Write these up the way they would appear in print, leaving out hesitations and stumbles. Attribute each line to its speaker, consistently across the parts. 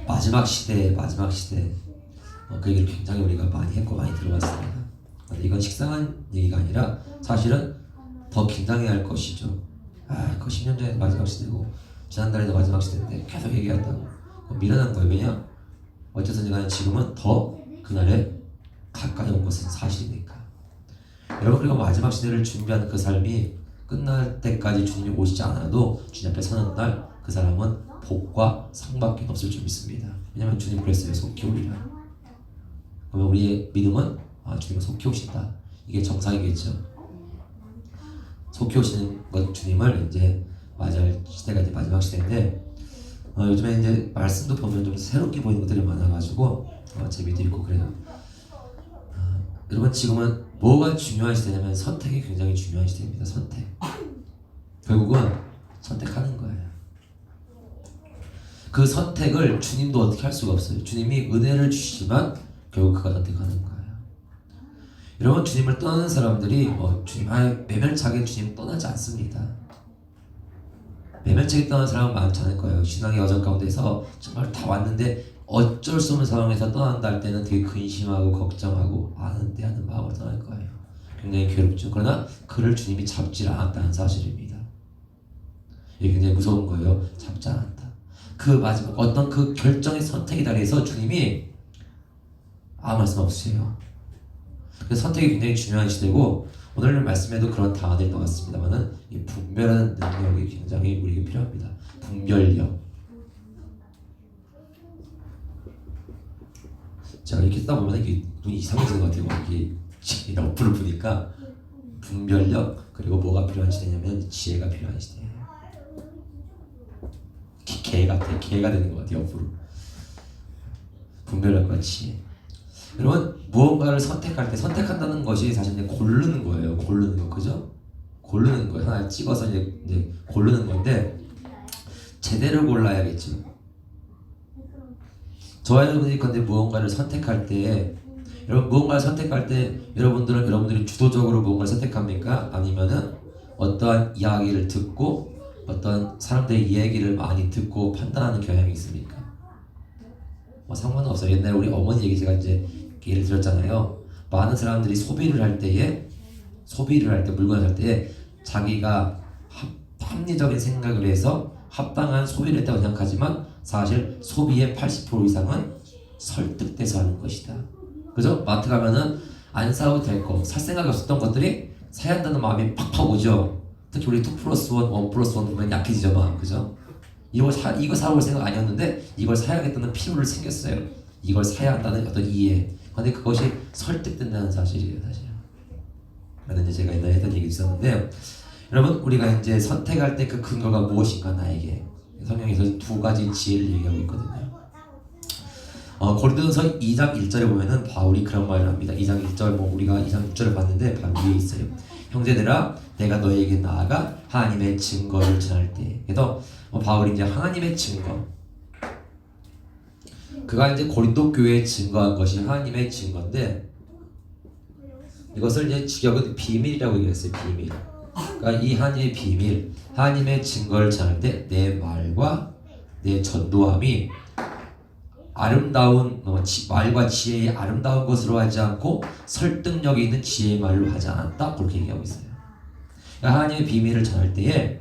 Speaker 1: 마지막 시대 그 얘기를 굉장히 우리가 많이 했고 많이 들어봤습니다. 근데 이건 식상한 얘기가 아니라 사실은 더 긴장해야 할 것이죠. 그 10년 전에 마지막 시대고 지난달에도 마지막 시대인데 계속 얘기한다고 미련한 거예요. 왜냐? 어쨌든 간에 지금은 더 그날에 가까이 온 것은 사실이니까. 여러분, 그리고 마지막 시대를 준비하는 그 삶이 끝날 때까지 주님이 오시지 않아도 주님 앞에 서는 날 그 사람은 복과 상밖에 없을 줄 믿습니다. 왜냐하면 주님 그랬어요. 속히 오리라. 그러면 우리의 믿음은 주님은 속히 오신다. 이게 정상이겠죠. 속히 오시는 것 주님을 이제 맞이할 시대가 이제 마지막 시대인데 요즘에 이제 말씀도 보면 좀 새롭게 보이는 것들이 많아가지고 재미도 있고 그래요. 여러분, 지금은 뭐가 중요한 시대냐면 선택이 굉장히 중요한 시대입니다. 선택. 결국은 선택하는 거예요. 그 선택을 주님도 어떻게 할 수가 없어요. 주님이 은혜를 주시지만 결국 그가 선택하는 거예요. 여러분, 주님을 떠나는 사람들이 주님 매면차게 주님 떠나지 않습니다. 매면차게 떠나는 사람은 많지 않을 거예요. 신앙의 여정 가운데서 정말 다 왔는데 어쩔 수 없는 상황에서 떠난다 할 때는 되게 근심하고 걱정하고 아는데 하는 마음으로 떠날 거예요. 굉장히 괴롭죠. 그러나 그를 주님이 잡지 않았다는 사실입니다. 이게 굉장히 무서운 거예요. 잡지 않았다. 그 마지막 어떤 그 결정의 선택의 자리에서 주님이 아무 말씀 없으세요. 그래서 선택이 굉장히 중요한 시대고 오늘 말씀에도 그런 단어들이 나왔습니다만은 이 분별하는 능력이 굉장히 우리에게 필요합니다. 분별력. 제가 이렇게 쓰다 보면 이게 눈이 이상해지는 것 같아요. 이게 러프를 보니까 분별력 그리고 뭐가 필요한 시대냐면 지혜가 필요한 시대예요. 개 같아. 개가 되는 것 같아요. 옆으로. 분별력과 지혜. 여러분, 무언가를 선택할 때 선택한다는 것이 사실 이제 고르는 거예요. 고르는 거, 그죠? 고르는 거예요. 하나 찍어서 이제 고르는 건데 제대로 골라야겠죠. 저와 여러분들이 근데 무언가를 선택할 때, 여러분 무언가를 선택할 때 여러분들이 주도적으로 무언가를 선택합니까? 아니면은 어떠한 이야기를 듣고 어떤 사람들의 이야기를 많이 듣고 판단하는 경향이 있습니까? 상관없어요. 옛날에 우리 어머니 얘기 제가 이제 예를 들었잖아요. 많은 사람들이 소비를 할 때 물건을 살 때에 자기가 합리적인 생각을 해서 합당한 소비를 했다고 생각하지만 사실 소비의 80% 이상은 설득돼서 하는 것이다. 그죠? 마트 가면은 안 사도 될 거, 살 생각이 없었던 것들이 사야 한다는 마음이 팍팍 오죠. 특히 우리 2+1, 1+1 보면 약해지죠, 마음. 그죠? 이거 사올 생각 아니었는데 이걸 사야겠다는 필요를 생겼어요. 이걸 사야 한다는 어떤 이해. 근데 그것이 설득된다는 사실이에요, 사실. 라는 이제 제가 옛날에 했던 얘기 있었는데, 여러분, 우리가 이제 선택할 때 그 근거가 무엇인가 나에게 성경에서 두 가지 지혜를 얘기하고 있거든요. 고린도전서 2장 1절에 보면은 바울이 그런 말을 합니다. 2장 1절 우리가 2장 6절을 봤는데 바로 위에 있어요. 형제들아, 내가 너에게 나아가 하나님의 증거를 전할 때. 그래서 바울이 이제 하나님의 증거, 그가 이제 고린도 교회에 증거한 것이 하나님의 증거인데 이것을 이제 직역은 비밀이라고 얘기했어요. 비밀. 그러니까 이 하나님의 비밀, 하나님의 증거를 전할 때 내 말과 내 전도함이 아름다운 말과 지혜의 아름다운 것으로 하지 않고 설득력이 있는 지혜의 말로 하지 않았다. 그렇게 얘기하고 있어요. 그러니까 하나님의 비밀을 전할 때에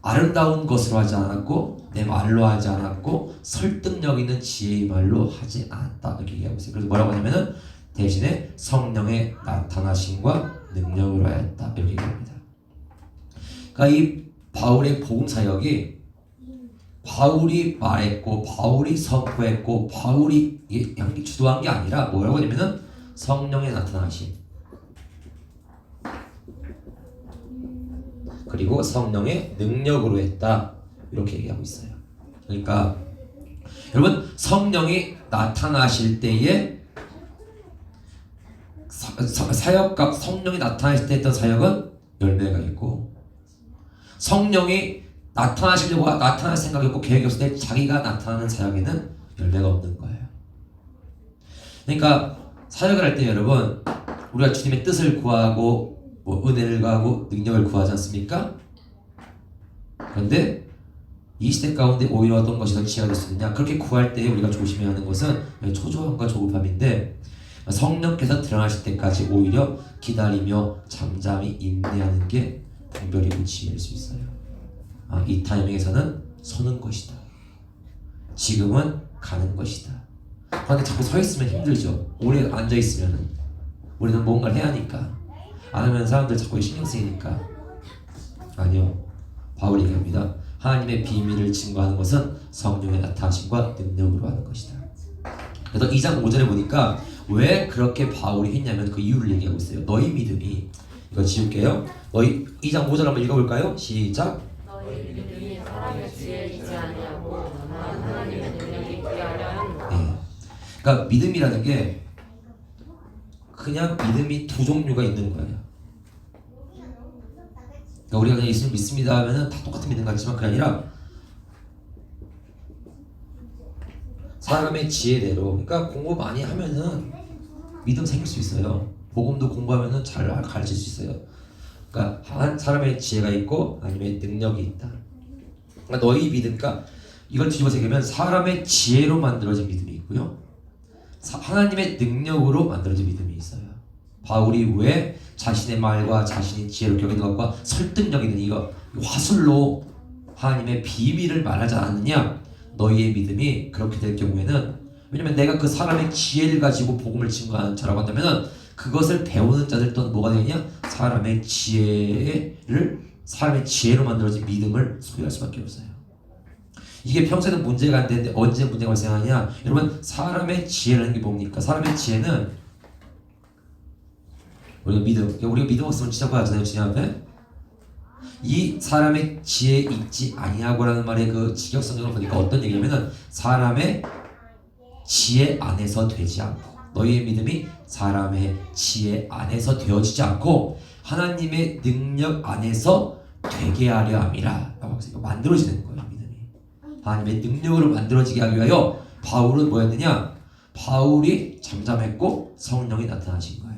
Speaker 1: 아름다운 것으로 하지 않았고 내 말로 하지 않았고 설득력 있는 지혜의 말로 하지 않았다. 이렇게 얘기하고 있어요. 그래서 뭐라고 하냐면은 대신에 성령의 나타나심과 능력으로 하였다. 이렇게 얘기합니다. 그러니까 이 바울의 복음 사역이 바울이 말했고 바울이 선포했고 바울이 주도한 게 아니라 뭐라고 하냐면은 성령의 나타나심 그리고 성령의 능력으로 했다. 이렇게 얘기하고 있어요. 그러니까 여러분, 성령이 나타나실 때에 사역과 성령이 나타나실 때 했던 사역은 열매가 있고, 성령이 나타나시려고 나타날 생각이 없고 계획이 없을 때 자기가 나타나는 사역에는 열매가 없는 거예요. 그러니까 사역을 할 때 여러분, 우리가 주님의 뜻을 구하고 은혜를 구하고 능력을 구하지 않습니까? 그런데 이 시대 가운데 오히려 어떤 것이 더 지혜가 될 수 있느냐? 그렇게 구할 때 우리가 조심해야 하는 것은 초조함과 조급함인데 성령께서 드러나실 때까지 오히려 기다리며 잠잠히 인내하는 게 분별이고 지혜일 수 있어요. 이 타이밍에서는 서는 것이다. 지금은 가는 것이다. 그런데 자꾸 서 있으면 힘들죠. 오래 앉아 있으면 우리는 뭔가를 해야 하니까. 안 하면 사람들 자꾸 신경 쓰이니까. 아니요. 바울이 얘기합니다. 하나님의 비밀을 증거하는 것은 성령의 나타나심과 능력으로 하는 것이다. 그래서 2장 5절에 보니까 왜 그렇게 바울이 했냐면 그 이유를 얘기하고 있어요. 너희 믿음이, 이거 지울게요. 너희 2장 5절 한번 읽어볼까요? 시작.
Speaker 2: 너희 믿음이 사람의 지혜에 있지 아니하고 다만 하나님의 능력이 있게 하려 함이라.
Speaker 1: 네. 그러니까 믿음이라는 게 그냥 믿음이 두 종류가 있는 거예요. 그러니까 우리가 그냥 예수님 믿습니다 하면은 다 똑같은 믿음 같지만 그게 아니라 사람의 지혜대로, 그러니까 공부 많이 하면은 믿음 생길 수 있어요. 복음도 공부하면은 잘 가르칠 수 있어요. 그러니까 한 사람의 지혜가 있고 아니면 능력이 있다. 그러니까 너희 믿음, 그러니까 이걸 뒤집어서 얘기하면 사람의 지혜로 만들어진 믿음이 있고요. 하나님의 능력으로 만들어진 믿음이 있어요. 바울이 왜 자신의 말과 자신의 지혜로 여기는 것과 설득력 있는 이거 화술로 하나님의 비밀을 말하지 않았느냐? 너희의 믿음이 그렇게 될 경우에는, 왜냐면 내가 그 사람의 지혜를 가지고 복음을 증거하는 자라고 한다면은 그것을 배우는 자들 또한 뭐가 되느냐? 사람의 지혜로 만들어진 믿음을 소유할 수밖에 없어요. 이게 평소에는 문제가 안 되는데 언제 문제가 발생하냐? 여러분, 사람의 지혜라는 게 뭡니까? 사람의 지혜는 우리가 믿음 없으면 진짜 하잖아요. 주님 앞에 이 사람의 지혜 있지 아니하고라는 말의 그 직역성경을 보니까 어떤 얘기냐면은 사람의 지혜 안에서 되지 않고, 너희의 믿음이 사람의 지혜 안에서 되어지지 않고 하나님의 능력 안에서 되게 하려 함이라 라고 해서 만들어지는 거예요. 믿음이 하나님의 능력으로 만들어지게 하기 위하여 바울은 뭐였느냐? 바울이 잠잠했고 성령이 나타나신 거예요.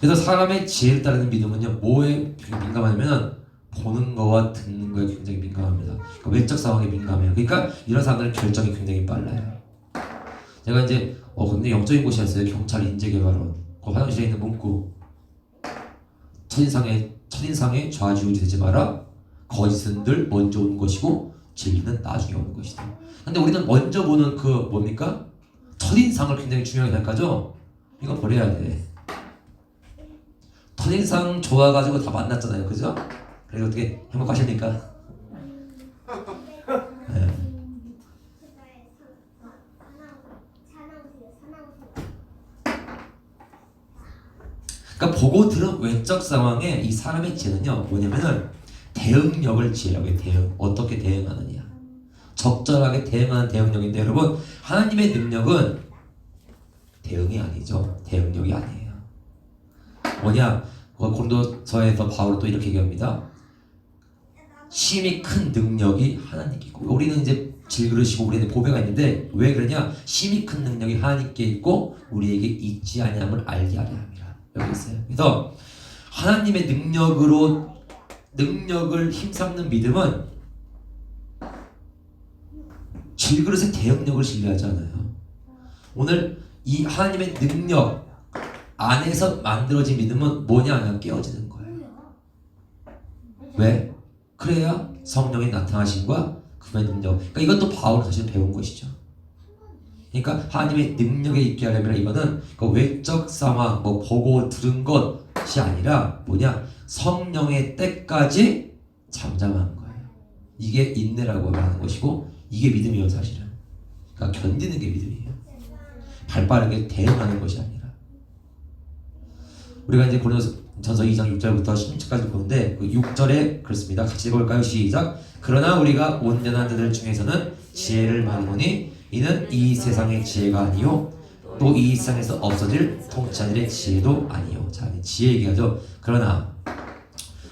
Speaker 1: 그래서 사람의 지혜를 따르는 믿음은요, 뭐에 민감하냐면 보는 거와 듣는 거에 굉장히 민감합니다. 그러니까 외적 상황에 민감해요. 그러니까 이런 사람들은 결정이 굉장히 빨라요. 제가 이제 근데 영적인 곳이었어요. 경찰 인재개발원. 그 화장실에 있는 문구. 첫인상에 좌지우지 되지 마라. 거짓은 늘 먼저 오는 것이고 진리는 나중에 오는 것이다. 근데 우리는 먼저 보는 그 뭡니까? 첫인상을 굉장히 중요하게 생각하죠. 이거 버려야 돼. 첫인상 좋아가지고 다 만났잖아요. 그죠? 그래서 어떻게 행복하십니까? 네. 그러니까 보고 들은 외적 상황에 이 사람의 지혜는요, 뭐냐면은 대응력을 지혜라고 해요. 어떻게 대응하느냐. 적절하게 대응하는 대응력인데, 여러분, 하나님의 능력은 대응이 아니죠. 대응력이 아니에요. 뭐냐? 고린도서에서 바울은 또 이렇게 얘기합니다. 심히 큰 능력이 하나님께있고, 우리는 이제 질그릇이고 우리는 보배가 있는데 왜 그러냐? 심히 큰 능력이 하나님께 있고 우리에게 있지 아니함을 알게 하려 함이라. 여기 있어요. 그래서 하나님의 능력을 힘삼는 믿음은 질그릇의 대응력을 신뢰하지 않아요. 오늘 이 하나님의 능력 안에서 만들어진 믿음은 뭐냐? 그냥 깨어지는 거예요. 왜? 그래야 성령의 나타나심과 그의 능력. 그러니까 이것도 바울은 사실 배운 것이죠. 그러니까 하나님의 능력에 있게 하려면 이거는 그 외적 상황, 뭐 보고 들은 것이 아니라 뭐냐? 성령의 때까지 잠잠한 거예요. 이게 인내라고 말하는 것이고 이게 믿음이에요, 사실은. 그러니까 견디는 게 믿음이에요. 발빠르게 대응하는 것이 아니라. 우리가 이제 고린도전서 2장 6절부터 16절까지 보는데 그 6절에 그렇습니다. 같이 읽어볼까요? 시작. 그러나 우리가 온전한 자들 중에서는 지혜를 말하노니 이는 이 세상의 지혜가 아니요 또 이 세상에서 없어질 통치자들의 지혜도 아니요. 자, 지혜 얘기하죠. 그러나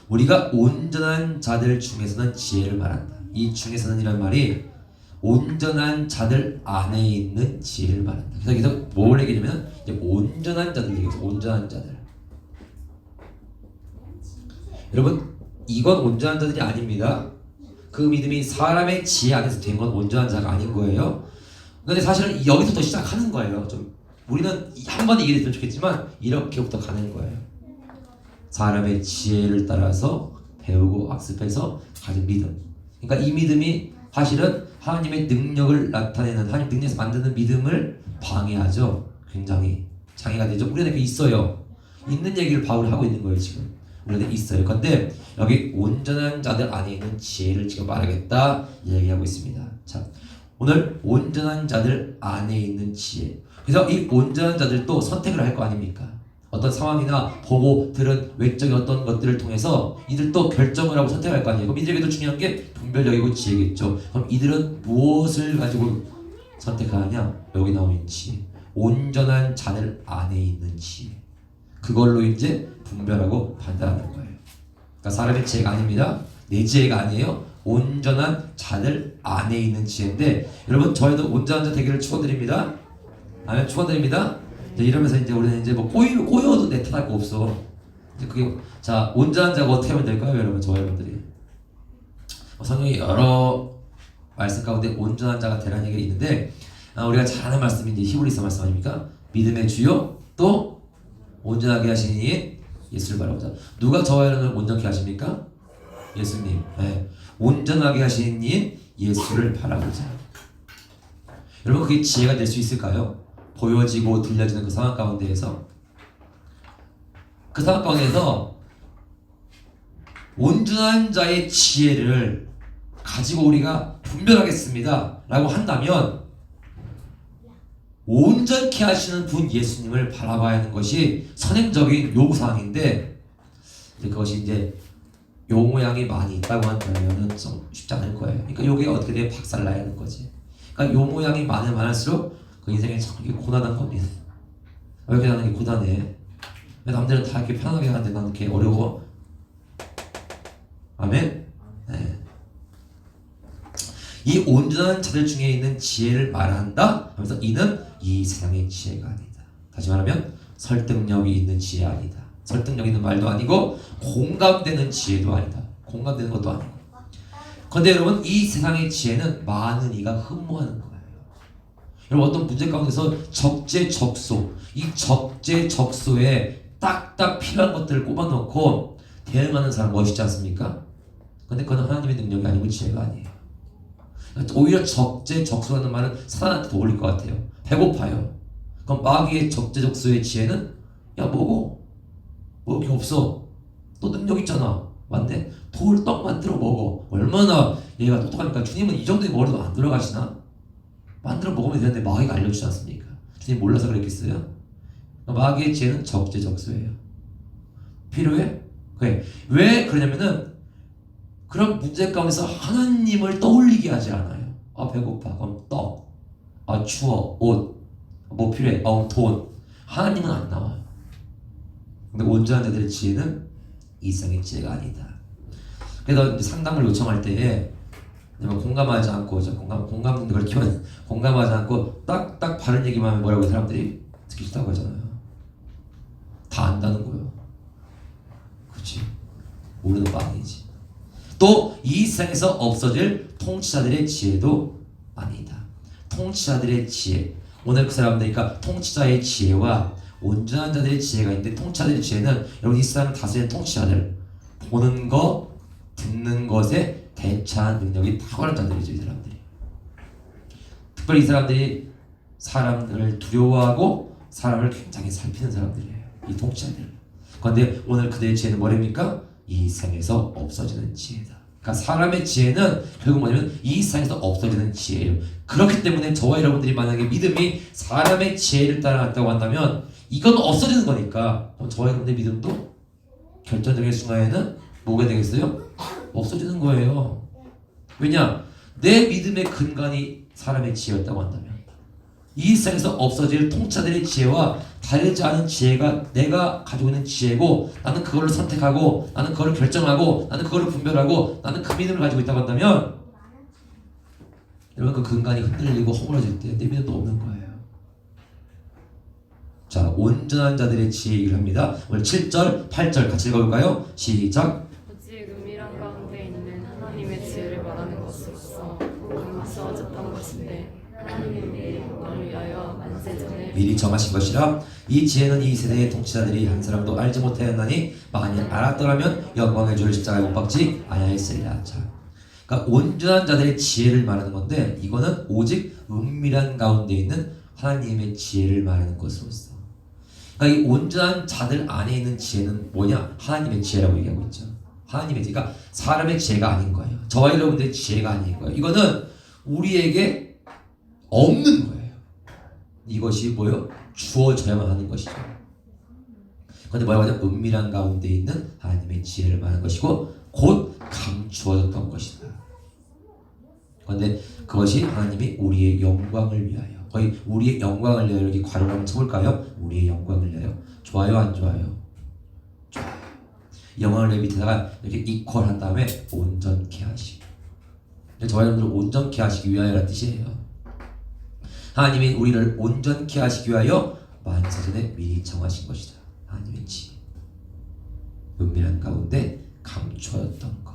Speaker 1: 우리가 온전한 자들 중에서는 지혜를 말한다. 이 중에서는 이란 말이 온전한 자들 안에 있는 지혜를 말한다. 그래서 여기서 뭘 얘기하냐면 이제 온전한 자들 얘기해서 온전한 자들. 여러분, 이건 온전한 자들이 아닙니다. 그 믿음이 사람의 지혜 안에서 된 건 온전한 자가 아닌 거예요. 근데 사실은 여기서부터 시작하는 거예요. 좀 우리는 한 번에 이해됐으면 좋겠지만 이렇게부터 가는 거예요. 사람의 지혜를 따라서 배우고 학습해서 가진 믿음. 그러니까 이 믿음이 사실은 하나님의 능력을 나타내는, 하나님 능력에서 만드는 믿음을 방해하죠. 굉장히 장애가 되죠. 우리한테 있어요. 있는 얘기를 바울이 하고 있는 거예요. 지금 우리한테 있어요. 근데 여기 온전한 자들 안에 있는 지혜를 지금 말하겠다 얘기하고 있습니다. 자, 오늘 온전한 자들 안에 있는 지혜. 그래서 이 온전한 자들도 선택을 할 거 아닙니까? 어떤 상황이나 보고 들은 외적인 어떤 것들을 통해서 이들도 결정을 하고 선택할 거 아니에요. 그럼 이들에게도 중요한 게 분별력이고 지혜겠죠. 그럼 이들은 무엇을 가지고 선택하느냐? 여기 나오는 지혜. 온전한 자들 안에 있는 지혜. 그걸로 이제 분별하고 판단하는 거예요. 그러니까 사람의 지혜가 아닙니다. 내 지혜가 아니에요. 온전한 자들 안에 있는 지혜인데, 여러분 저희도 온전한 자 되기를 축원드립니다. 아멘. 축원드립니다. 이러면서 이제 우리는 이제 뭐 꼬여도 내 탓할 거 없어. 이제 그게 자 온전한 자가 어떻게 하면 될까요, 여러분? 저 여러분들이 성경에 여러 말씀 가운데 온전한 자가 되라는 얘기가 있는데, 우리가 잘 아는 말씀이 이제 히브리서 말씀 아닙니까? 믿음의 주요 또 온전하게 하시는 이인 예수를 바라보자. 누가 저와 여러분을 온전케 하십니까? 예수님. 네. 온전하게 하시는 이인 예수를 바라보자. 여러분 그게 지혜가 될 수 있을까요? 보여지고 들려지는 그 상황 가운데에서, 그 상황 가운데에서 온전한 자의 지혜를 가지고 우리가 분별하겠습니다 라고 한다면, 온전케 하시는 분 예수님을 바라봐야 하는 것이 선행적인 요구사항인데, 그것이 이제 요 모양이 많이 있다고 한다면 좀 쉽지 않을 거예요. 그러니까 요게 어떻게 돼? 박살나야 하는 거지. 그러니까 요 모양이 많으면 많을수록 그 인생에 참 이게 고단한 겁니다. 왜 이렇게 나는 게 고단해? 왜 남들은 다 이렇게 편하게 하는데 나는 이렇게 어려워? 아멘? 네. 이 온전한 자들 중에 있는 지혜를 말한다 하면서 이는 이 세상의 지혜가 아니다. 다시 말하면 설득력이 있는 지혜 아니다. 설득력 있는 말도 아니고 공감되는 지혜도 아니다. 공감되는 것도 아니고. 그런데 여러분 이 세상의 지혜는 많은 이가 흠모하는 거예요. 여러분 어떤 문제 가운데서 적재적소, 이 적재적소에 딱딱 필요한 것들을 꼽아놓고 대응하는 사람 멋있지 않습니까? 근데 그건 하나님의 능력이 아니고 지혜가 아니에요. 오히려 적재적소라는 말은 사단한테 더 어울릴 것 같아요. 배고파요. 그럼 마귀의 적재적소의 지혜는 야 먹어. 먹을 게 없어. 너 능력 있잖아. 맞네. 돌 떡 만들어 먹어. 얼마나 얘가 똑똑하니까. 주님은 이 정도의 머리도 안 들어가시나? 만들어 먹으면 되는데 마귀가 알려주지 않습니까? 주님 몰라서 그랬겠어요? 마귀의 지혜는 적재적소예요. 필요해? 그래. 왜 그러냐면은 그런 문제 가운데서 하나님을 떠올리게 하지 않아요. 아 배고파. 그럼 떡. 아 추워. 옷. 뭐 필요해? 돈. 하나님은 안 나와요. 근데 온전한 자들의 지혜는 이 세상의 지혜가 아니다. 그래서 상담을 요청할 때에 공감하지 않고 공감 걸 키우면 공감하지 않고 딱딱 바른 얘기만 하면 뭐라고 사람들이 듣기 싫다고 하잖아요. 다 안다는 거예요. 그렇지? 모르는 빵이지. 또 이 세상에서 없어질 통치자들의 지혜도 아니다. 통치자들의 지혜. 오늘 그 사람들, 그러니까 통치자의 지혜와 온전한 자들의 지혜가 있는데, 통치자들의 지혜는 여러분 이 세상 다수의 통치자들, 보는 거, 듣는 것에 대처한 능력이 탁월한 자들이죠. 이 사람들이. 특별히 이 사람들이 사람들을 두려워하고 사람을 굉장히 살피는 사람들이에요. 이 통치자들. 그런데 오늘 그들의 지혜는 뭐랍니까? 이 세상에서 없어지는 지혜다. 그러니까 사람의 지혜는 결국 뭐냐면 이 세상에서 없어지는 지혜예요. 그렇기 때문에 저와 여러분들이 만약에 믿음이 사람의 지혜를 따라갔다고 한다면 이건 없어지는 거니까, 저와 여러분들의 믿음도 결정적인 순간에는 뭐가 되겠어요? 없어지는 거예요. 왜냐? 내 믿음의 근간이 사람의 지혜였다고 한다면 이 세상에서 없어질 통치자들의 지혜와 다르지 않은 지혜가 내가 가지고 있는 지혜고, 나는 그걸로 선택하고, 나는 그걸 결정하고, 나는 그걸 분별하고, 나는 그 믿음을 가지고 있다고 한다면, 여러분 그 근간이 흔들리고 허물어질 때 내 믿음도 없는 거예요. 자, 온전한 자들의 지혜 얘기를 합니다. 오늘 7절, 8절 같이 읽어볼까요? 시작.
Speaker 2: 오직 은밀한 가운데 있는 하나님의 지혜를 지혜를 말하는 것으로서 감추어졌던 것인데 하나님이 우리의 영광을 위하여 만세전에
Speaker 1: 미리 정하신 것이라. 이 지혜는 이 세대의 통치자들이 한 사람도 알지 못하였나니 만일 알았더라면 영광의 주를 십자가에 못 박지 아니하였으리라. 자, 그러니까 온전한 자들의 지혜를 말하는 건데 이거는 오직 은밀한 가운데 있는 하나님의 지혜를 말하는 것으로서. 그러니까 이 온전한 자들 안에 있는 지혜는 뭐냐? 하나님의 지혜라고 얘기하고 있죠. 하나님의 지혜가 그러니까 사람의 지혜가 아닌 거예요. 저와 여러분들의 지혜가 아닌 거예요. 이거는 우리에게 없는 거예요. 이것이 뭐요? 주어져야만 하는 것이죠. 그런데 뭐라고 하냐? 은밀한 가운데 있는 하나님의 지혜를 말하는 것이고 곧 감추어졌던 것이다. 그런데 그것이 하나님이 우리의 영광을 위하여, 거의 우리의 영광을 위하여, 여기 괄호를 한번 쳐볼까요? 우리의 영광을 위하여. 좋아요, 안 좋아요? 좋아요. 영광을 위해 밑에다가 이렇게 이퀄 한 다음에 온전케 하시고, 저와 여러분들을 온전케 하시기 위하여라는 뜻이에요. 하나님이 우리를 온전케 하시기 위하여 만세전에 미리 정하신 것이다. 하나님의 지혜. 은밀한 가운데 감추어졌던 것.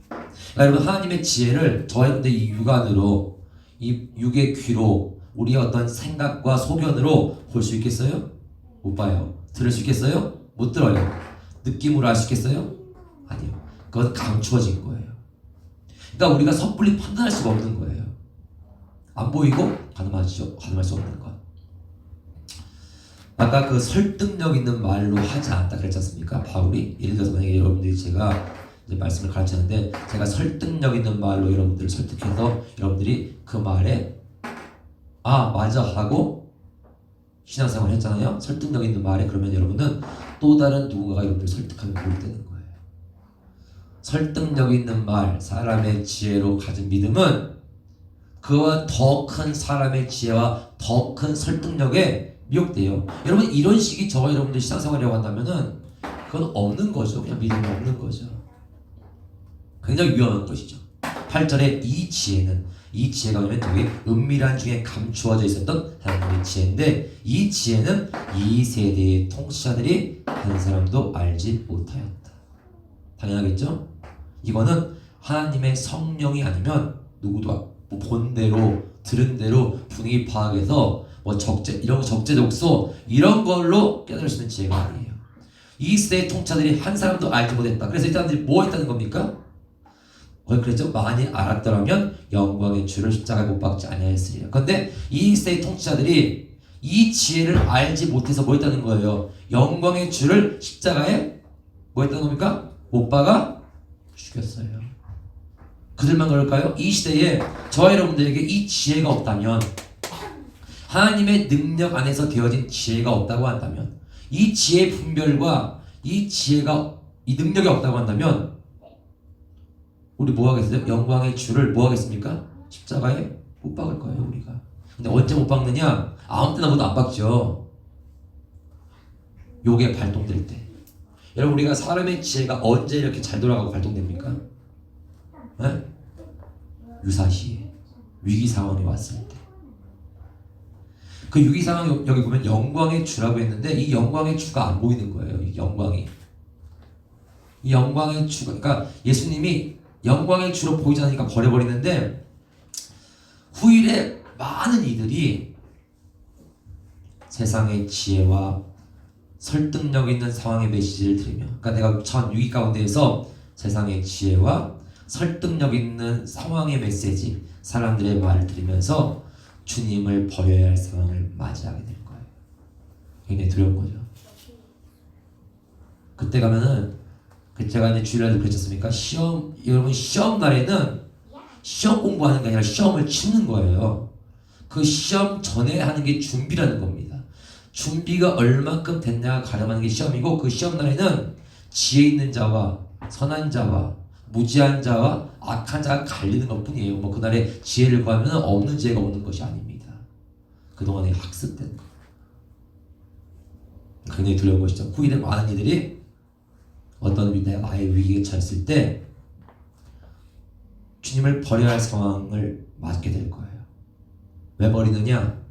Speaker 1: 그러니까 여러분, 하나님의 지혜를 저와 여러분들 이 육안으로, 이 육의 귀로, 우리의 어떤 생각과 소견으로 볼 수 있겠어요? 못 봐요. 들을 수 있겠어요? 못 들어요. 느낌으로 알 수 있겠어요? 아니요. 그건 감추어진 거예요. 그러니까 우리가 섣불리 판단할 수가 없는 거예요. 안 보이고 가늠할 수 없는 것. 아까 그 설득력 있는 말로 하지 않았다 그랬지 않습니까? 바울이. 예를 들어서 만약에 여러분들이 제가 이제 말씀을 가르치는데 제가 설득력 있는 말로 여러분들을 설득해서 여러분들이 그 말에 아 맞아 하고 신앙생활을 했잖아요. 설득력 있는 말에. 그러면 여러분은 또 다른 누군가가 여러분들을 설득하면 모르겠는 거예요. 설득력 있는 말, 사람의 지혜로 가진 믿음은 그와 더 큰 사람의 지혜와 더 큰 설득력에 미혹돼요. 여러분, 이런 식이 저와 여러분들 신앙생활이라고 한다면은 그건 없는 거죠. 그냥 믿음이 없는 거죠. 굉장히 위험한 것이죠. 8절에 이 지혜가 뭐냐면 되게 은밀한 중에 감추어져 있었던 하나님의 지혜인데 이 지혜는 이 세대의 통치자들이 한 사람도 알지 못하였다. 당연하겠죠? 이거는 하나님의 성령이 아니면 누구도 뭐 본 대로 들은 대로 분위기 파악해서 뭐 이런 적재적소 이런 걸로 깨달을 수 있는 지혜가 아니에요. 이 시대의 통치자들이 한 사람도 알지 못했다. 그래서 이 사람들이 뭐 했다는 겁니까? 그랬죠. 많이 알았더라면 영광의 주를 십자가에 못 박지 아니하였으리라. 그런데 이 시대의 통치자들이 이 지혜를 알지 못해서 뭐 했다는 거예요? 영광의 주를 십자가에 뭐 했다는 겁니까? 못 박아 죽였어요. 그들만 그럴까요? 이 시대에 저와 여러분들에게 이 지혜가 없다면, 하나님의 능력 안에서 되어진 지혜가 없다고 한다면, 이 지혜 분별과 이 능력이 없다고 한다면 우리 뭐 하겠어요? 영광의 주를 뭐 하겠습니까? 십자가에 못 박을 거예요, 우리가. 근데 언제 못 박느냐? 아무 때나 모두 안 박죠. 요게 발동될 때. 여러분, 우리가 사람의 지혜가 언제 이렇게 잘 돌아가고 발동됩니까? 네? 유사시에 위기 상황이 왔을 때. 그 위기 상황 여기 보면 영광의 주라고 했는데 이 영광의 주가 안 보이는 거예요. 이 영광의 주가, 그러니까 예수님이 영광의 주로 보이지 않으니까 버려버리는데 후일에 많은 이들이 세상의 지혜와 설득력 있는 상황의 메시지를 들으며, 그러니까 내가 처한 위기 가운데에서 세상의 지혜와 설득력 있는 상황의 메시지, 사람들의 말을 들으면서 주님을 버려야 할 상황을 맞이하게 될 거예요. 굉장히 두려운 거죠. 그때 가면은 제가 이제 주일날도 그랬었습니까? 여러분 시험 날에는 시험 공부하는 게 아니라 시험을 치는 거예요. 그 시험 전에 하는 게 준비라는 겁니다. 준비가 얼만큼 됐냐가 가늠하는 게 시험이고, 그 시험 날에는 지혜 있는 자와 선한 자와 무지한 자와 악한 자가 갈리는 것 뿐이에요. 뭐 그날에 지혜를 구하면 없는 지혜가 없는 것이 아닙니다. 그동안에 학습된 것. 굉장히 두려운 것이죠. 후일에 많은 이들이 어떤 나의 위기에 처했을 때 주님을 버려야 할 상황을 맞게 될 거예요. 왜 버리느냐?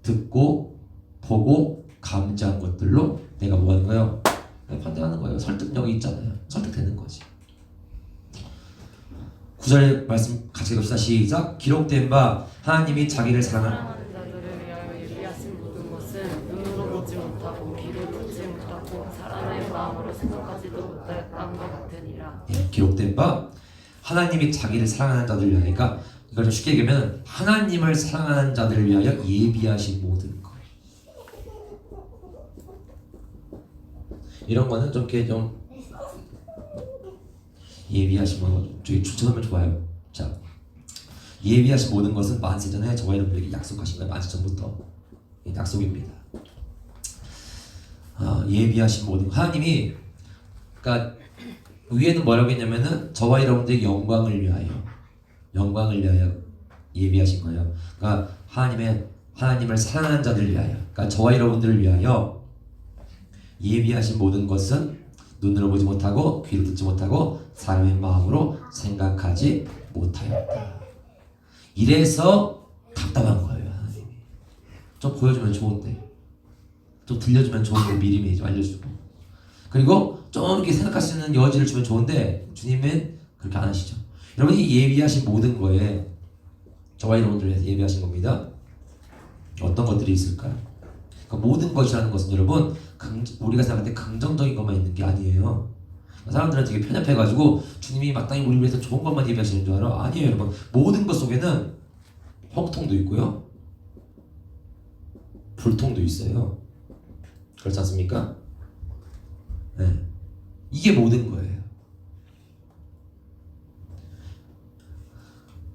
Speaker 1: 듣고 보고 감지한 것들로 내가 뭐 하는 거예요? 판단하는 거예요. 설득력이 있잖아요. 설득되는 거지. 9절 말씀 같이 읽읍시다. 시작. 기록된 바 하나님이 자기를 사랑하는
Speaker 2: 사랑하는 자들을 위하여 예비하신 모든 것은 눈으로 보지 못하고 귀로 듣지 못하고 사람의 마음으로 생각하지도 못하였던 것 같으니라.
Speaker 1: 기록된 바 하나님이 자기를 사랑하는 자들을 위하여, 그러니까 이걸 좀 쉽게 얘기하면 하나님을 사랑하는 자들을 위하여 예비하신 모든 것. 이런 거는 좀 이렇게 좀 예비하신 거 저기 추천하면 좋아요. 자, 예비하신 모든 것은 만세 전에 저와 여러분에게 약속하신 거예요. 만세 전부터 약속입니다. 예비하신 모든 것. 하나님이 그러니까 위에는 뭐라고 했냐면은 저와 여러분들의 영광을 위하여 예비하신 거예요. 그러니까 하나님을 사랑하는 자들을 위하여, 그러니까 저와 여러분들을 위하여 예비하신 모든 것은 눈으로 보지 못하고 귀로 듣지 못하고 사람의 마음으로 생각하지 못하였다. 이래서 답답한 거예요. 하나님이 좀 보여주면 좋은데, 좀 들려주면 좋은데 미리미리 좀 알려주고, 그리고 좀 이렇게 생각할 수 있는 여지를 주면 좋은데 주님은 그렇게 안 하시죠. 여러분이 예비하신 모든 거에 저와 여러분들을 위해서 예비하신 겁니다. 어떤 것들이 있을까요? 그러니까 모든 것이라는 것은 여러분 우리가 생각할 때 긍정적인 것만 있는 게 아니에요. 사람들은 되게 편협해가지고 주님이 마땅히 우리 위해서 좋은 것만 예비하시는 줄 알아. 아니에요, 여러분. 모든 것 속에는 형통도 있고요, 불통도 있어요. 그렇지 않습니까? 네. 이게 모든 거예요.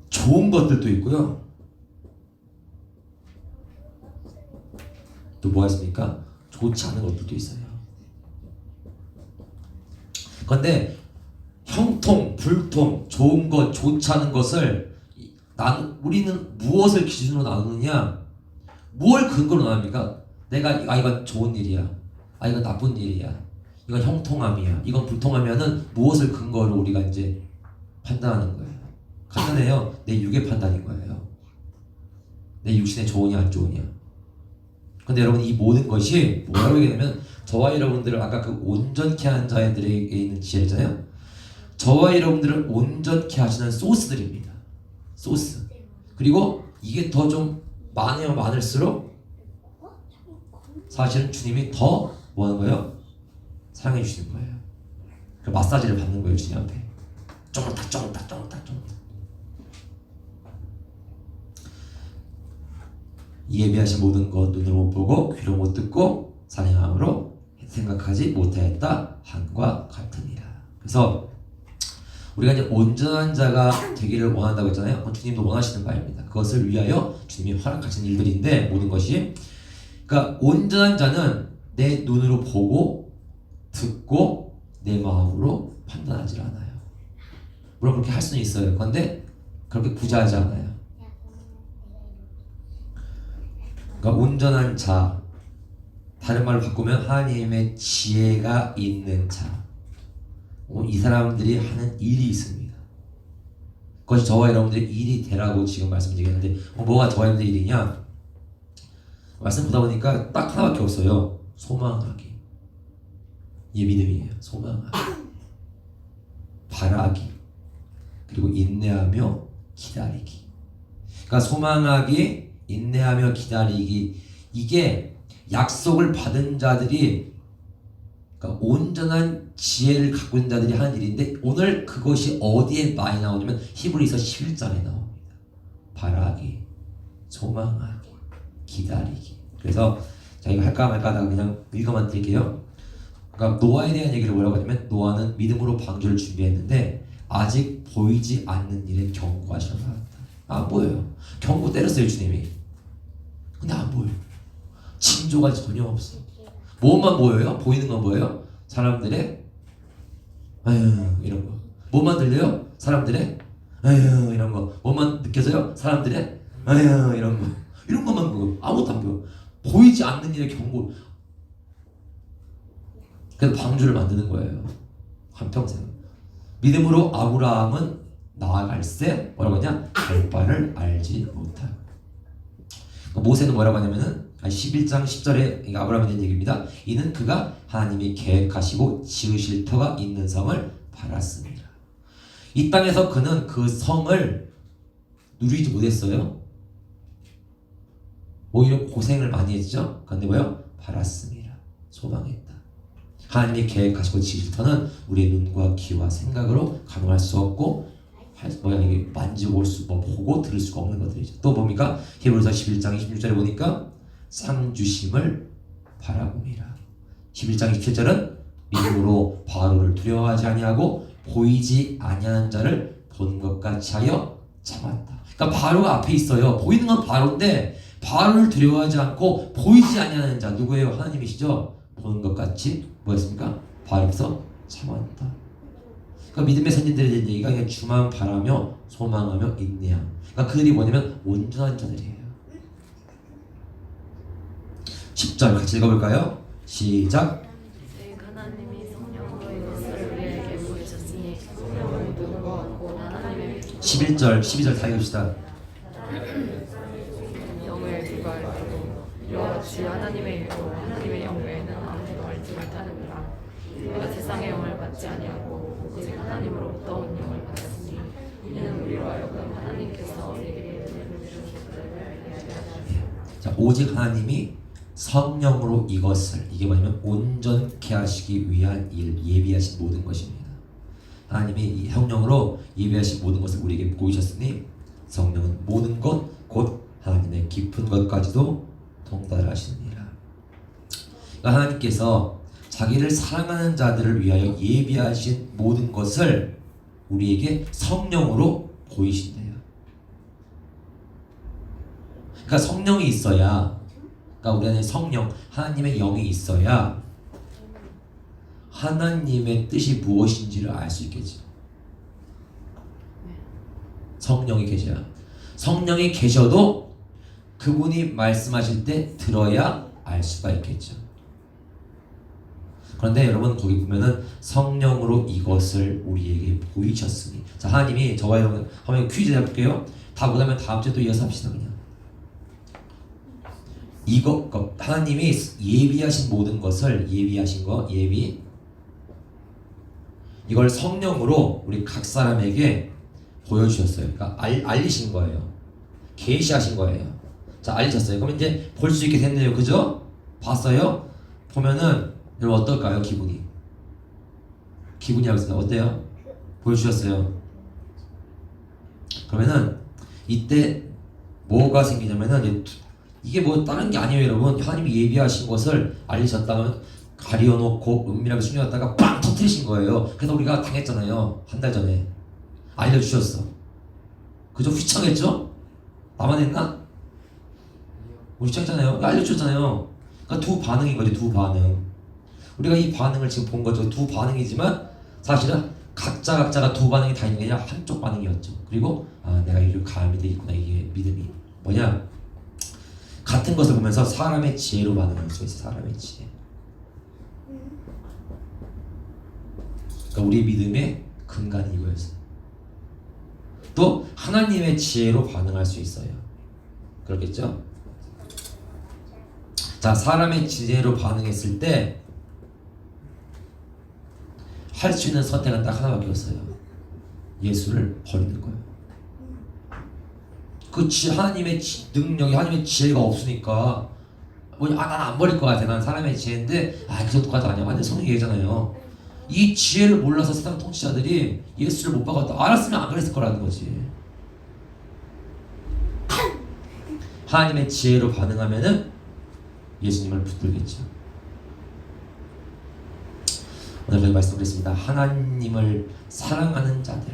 Speaker 1: 좋은 것들도 있고요, 또 뭐가 있습니까? 좋지 않은 것들도 있어요. 그런데 형통, 불통, 좋은 것, 좋지 않은 것을 우리는 무엇을 기준으로 나누느냐? 무엇을 근거로 나눕니까? 내가 이건 좋은 일이야, 이건 나쁜 일이야, 이건 형통함이야, 이건 불통함이야는 무엇을 근거로 우리가 이제 판단하는 거예요. 간단해요. 내 육의 판단인 거예요. 내 육신에 좋으냐 안 좋으냐. 근데 여러분 이 모든 것이 뭐라고 얘기하냐면 저와 여러분들을 아까 그 온전케 하는 자들에게 있는 지혜잖아요. 저와 여러분들을 온전케 하시는 소스들입니다. 소스. 그리고 이게 더 좀 많으면 많을수록 사실은 주님이 더 뭐 하는 거예요? 사랑해 주시는 거예요. 그 마사지를 받는 거예요, 주님한테. 쪼물딱. 예비하신 모든 것 눈으로 못 보고 귀로 못 듣고 사람의 마음으로 생각하지 못하였다 한과 같으니라. 그래서 우리가 이제 온전한 자가 되기를 원한다고 했잖아요. 그건 주님도 원하시는 바입니다. 그것을 위하여 주님이 허락하신 일들인데 모든 것이, 그러니까 온전한 자는 내 눈으로 보고 듣고 내 마음으로 판단하지 않아요. 물론 그렇게 할 수는 있어요. 그런데 그렇게 부자하지 않아요. 그러니까 온전한 자, 다른 말로 바꾸면 하나님의 지혜가 있는 자. 이 사람들이 하는 일이 있습니다. 그것이 저와 여러분들의 일이 되라고 지금 말씀드리겠는데 뭐가 저와 여러분들의 일이냐? 말씀 보다 보니까 딱 하나밖에 없어요. 소망하기. 이게 믿음이에요. 소망하기, 바라기, 그리고 인내하며 기다리기. 그러니까 소망하기, 인내하며 기다리기, 이게 약속을 받은 자들이, 그러니까 온전한 지혜를 갖고 있는 자들이 하는 일인데 오늘 그것이 어디에 많이 나오냐면 히브리서 11장에 나옵니다. 바라기, 소망하기, 기다리기. 그래서 자 이거 할까 말까 하다가 그냥 읽어만 드릴게요. 그러니까 노아에 대한 얘기를 뭐라고 하냐면 노아는 믿음으로 방주를 준비했는데 아직 보이지 않는 일에 경고하시러 나왔다. 안 보여요. 경고 때렸어요, 주님이. 근데 안 보여요. 징조가 전혀 없어. 뭐만 보여요? 보이는 건 뭐예요? 사람들의 아유 이런 거. 뭐만 들려요? 사람들의 아유 이런 거. 뭐만 느껴져요? 사람들의 아유 이런 거. 이런 것만 보여. 아무것도 안 보여. 보이지 않는 일의 경고. 그래서 방주를 만드는 거예요. 한평생. 믿음으로 아브라함은 나아갈새 뭐라고 하냐? 갈 바를 알지 못하고. 모세는 뭐라고 하냐면은 11장 10절에 아브라함에 대한 얘기입니다. 이는 그가 하나님이 계획하시고 지으실 터가 있는 성을 바랐습니다. 이 땅에서 그는 그 성을 누리지 못했어요. 오히려 고생을 많이 했죠. 그런데 뭐요? 바랐습니다. 소망했다. 하나님이 계획하시고 지으실 터는 우리의 눈과 귀와 생각으로 가늠할 수 없고 이게 만져볼 수, 보고 들을 수가 없는 것들이죠. 또 뭡니까? 히브리서 11장 26절에 보니까 상 주심을 바라봅니다. 11장 27절은 믿음으로 바로를 두려워하지 아니하고 보이지 아니하는 자를 본 것 같이 하여 참았다. 그러니까 바로가 앞에 있어요. 보이는 건 바로인데 바로를 두려워하지 않고 보이지 아니하는 자 누구예요? 하나님이시죠. 보는 것 같이 뭐였습니까? 바로에서 참았다. 그러니까 믿음의 선진들에 대한 얘기가 그냥 주만 바라며 소망하며 인내함. 그러니까 그들이 뭐냐면 온전한 자들이에요. 10절 같이 읽어볼까요? 시작.
Speaker 2: 이제 하나님이 성령으로 이것을 우리에게 보이셨으니 성령은 누구 같고 하나님의
Speaker 1: 11절 12절 다 읽읍시다.
Speaker 2: 영을 누가 알고 이와 같이 하나님의 일도 하나님의 영 외에는 아무도 알지 못하느니라. 우리가 세상의 영을 받지 아니하고 오직 하나님으로부터 온 영을 받았으니 이는 우리로 하여금 하나님께서 우리에게
Speaker 1: 자, 오직 하나님이 성령으로 이것을 이게 뭐냐면 온전케 하시기 위한 일 예비하신 모든 것입니다. 하나님이 이 성령으로 예비하신 모든 것을 우리에게 보이셨으니 성령은 모든 것 곧 하나님의 깊은 것까지도 통달하시느니라. 그러니까 하나님께서 자기를 사랑하는 자들을 위하여 예비하신 모든 것을 우리에게 성령으로 보이신대요. 그러니까 성령이 있어야, 그러니까 우리 안에 성령, 하나님의 영이 있어야 하나님의 뜻이 무엇인지를 알 수 있겠죠. 성령이 계셔야. 성령이 계셔도 그분이 말씀하실 때 들어야 알 수가 있겠죠. 그런데 여러분 거기 보면은 성령으로 이것을 우리에게 보이셨으니, 자 하나님이 저와 여러분 한번 퀴즈 해볼게요. 다 못하면 다음 주에 또 이어서 합시다. 그냥 이거 하나님이 예비하신 모든 것을 예비하신 거 예비 이걸 성령으로 우리 각 사람에게 보여주셨어요. 그러니까 알리신 거예요. 계시하신 거예요. 자 알리셨어요. 그럼 이제 볼 수 있게 됐네요. 그죠? 봤어요? 보면은 여러분 어떨까요? 기분이 어때요? 보여주셨어요. 그러면은 이때 뭐가 생기냐면은 이게 뭐 다른 게 아니에요. 여러분 하나님이 예비하신 것을 알리셨다면 가려놓고 은밀하게 숨겨놨다가 빵 터뜨리신 거예요. 그래서 우리가 당했잖아요. 한 달 전에 알려주셨어. 그죠? 휘청했죠? 나만 했나? 우리 휘청했잖아요. 알려주셨잖아요. 그러니까 두 반응인 거지. 두 반응. 우리가 이 반응을 지금 본 거죠. 두 반응이지만 사실은 각자가 두 반응이 다 있는 게 아니라 한쪽 반응이었죠. 그리고 내가 이를 감이 돼 있구나. 이게 믿음이 뭐냐? 같은 것을 보면서 사람의 지혜로 반응할 수 있어. 사람의 지혜. 그러니까 우리 믿음의 근간이 이거였어요. 또 하나님의 지혜로 반응할 수 있어요. 그렇겠죠? 자, 사람의 지혜로 반응했을 때 할 수 있는 선택은 딱 하나밖에 없어요. 예수를 버리는 거예요. 하나님의 능력이, 하나님의 지혜가 없으니까 난 안 버릴 것 같아. 난 사람의 지혜인데 그 정도까지 아니야. 완전 성령의 얘기잖아요. 이 지혜를 몰라서 세상 통치자들이 예수를 못 박았다. 알았으면 안 그랬을 거라는 거지. 하나님의 지혜로 반응하면은 예수님을 붙들겠죠. 오늘 저희 말씀드렸습니다. 하나님을 사랑하는 자들,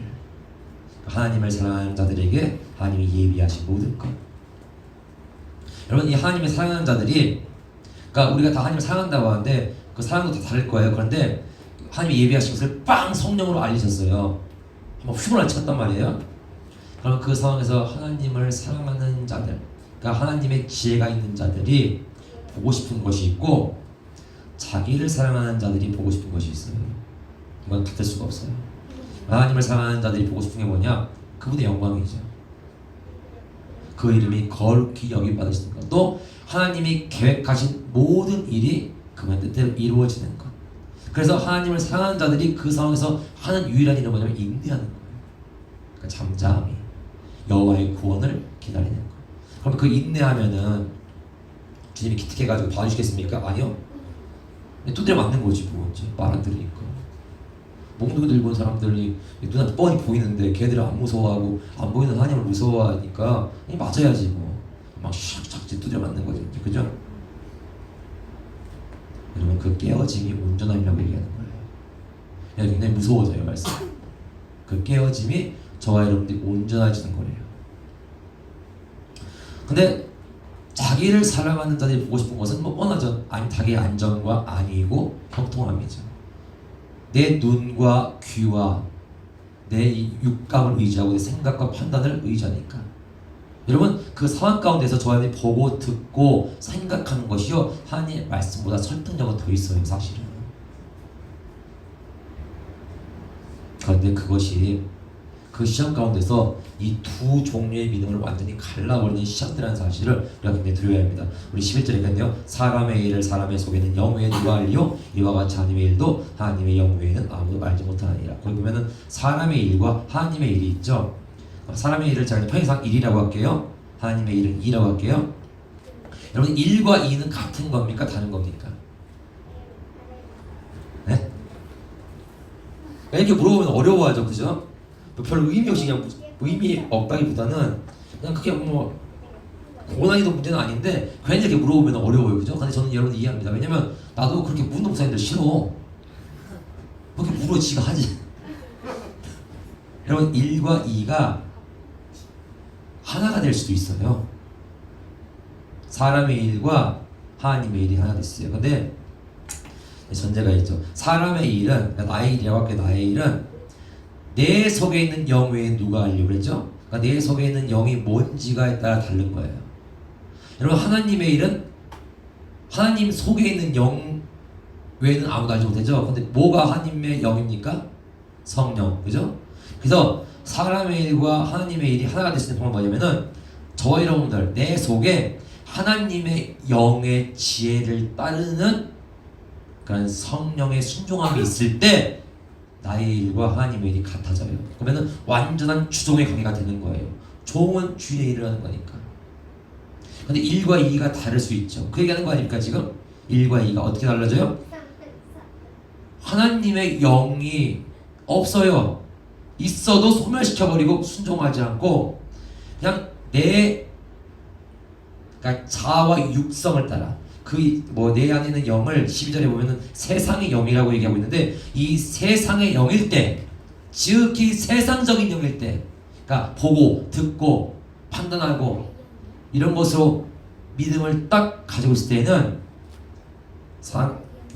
Speaker 1: 하나님을 사랑하는 자들에게 하나님이 예비하신 모든 것. 여러분 이 하나님을 사랑하는 자들이, 그러니까 우리가 다 하나님을 사랑한다고 하는데 그 사랑도 다 다를 거예요. 그런데 하나님이 예비하신 것을 빵 성령으로 알리셨어요. 한번 휘몰아 쳤단 말이에요. 그럼 그 상황에서 하나님을 사랑하는 자들, 그러니까 하나님의 지혜가 있는 자들이 보고 싶은 것이 있고 자기를 사랑하는 자들이 보고 싶은 것이 있어요. 이건 같을 수가 없어요. 하나님을 사랑하는 자들이 보고 싶은 게 뭐냐? 그분의 영광이죠. 그 이름이 거룩히 여김받으시는 것. 또 하나님이 계획하신 모든 일이 그분의 뜻대로 이루어지는 것. 그래서 하나님을 사랑하는 자들이 그 상황에서 하는 유일한 일은 뭐냐면 인내하는 거예요. 그러니까 잠잠히 여호와의 구원을 기다리는 거예요. 그럼 그 인내하면은 주님이 기특해가지고 도와주시겠습니까? 아니요. 두드려 맞는 거지 뭐. 말 안 들으니까. 몽둥이 들고 온 사람들이 눈앞에 뻔히 보이는데 걔들은 안 무서워하고 안 보이는 하나님을 무서워하니까 맞아야지 뭐. 막 샥샥 두드려 맞는 거죠. 그죠? 여러분 그 깨어짐이 온전함이라고 얘기하는 거예요. 굉장히 무서워져요 말씀. 그 깨어짐이 저와 여러분들이 온전해지는 거예요. 근데 자기를 사랑하는 자들이 보고 싶은 것은 뭐 뻔하죠. 자기의 안전과 안위이고 형통함이죠. 내 눈과 귀와 내 육감을 의지하고 내 생각과 판단을 의지하니까. 여러분 그 상황 가운데서 저희들이 보고 듣고 생각하는 것이요 하나님의 말씀보다 설득력은 더 있어요 사실은. 그런데 그것이 그 시험 가운데서 이 두 종류의 믿음을 완전히 갈라버리는 시험들이라는 사실을 우리가 굉장히 들어야 합니다. 우리 11절에는요 사람의 일을 사람의 속에는 영 외에 누가 알리요 이와 같이 하나님의 일도 하나님의 영 외에는 아무도 알지 못하느니라. 거기 보면은 사람의 일과 하나님의 일이 있죠. 사람의 일을 제가 편의상 일이라고 할게요. 하나님의 일은 이라고 할게요. 여러분 일과 이는 같은 겁니까? 다른 겁니까? 네? 이렇게 물어보면 어려워하죠, 그죠? 별 의미 없이 그냥 의미 없다기보다는 그냥 그게 뭐 고난이도 문제는 아닌데 괜히 이렇게 물어보면 어려워요, 그죠? 근데 저는 여러분 이해합니다. 왜냐면 나도 그렇게 묻는 목사님들 싫어. 그렇게 물어 지가 하지. 여러분 1과 2가 하나가 될 수도 있어요. 사람의 일과 하나님의 일이 하나 됐어요. 근데 전제가 있죠. 사람의 일은 나의 일이라고 할게요. 나의 일은 내 속에 있는 영 외에 누가 알려고 그랬죠? 그러니까 내 속에 있는 영이 뭔지가에 따라 다른 거예요. 여러분 하나님의 일은 하나님 속에 있는 영 외에는 아무도 알지 못하죠. 근데 뭐가 하나님의 영입니까? 성령, 그죠? 그래서 사람의 일과 하나님의 일이 하나가 될 수 있는 방법은 뭐냐면은 저와 여러분들 내 속에 하나님의 영의 지혜를 따르는 그런 성령의 순종함이 있을 때 나의 일과 하나님의 일이 같아져요. 그러면은 완전한 주종의 관계가 되는 거예요. 종은 주의 일을 하는 거니까. 근데 1과 2가 다를 수 있죠. 그 얘기하는 거 아닙니까 지금? 1과 2가 어떻게 달라져요? 하나님의 영이 없어요. 있어도 소멸시켜버리고 순종하지 않고 그냥 그러니까 자아와 육성을 따라 내 안에 있는 영을 12절에 보면은 세상의 영이라고 얘기하고 있는데 이 세상의 영일 때 지극히 세상적인 영일 때 그러니까 보고 듣고 판단하고 이런 것으로 믿음을 딱 가지고 있을 때는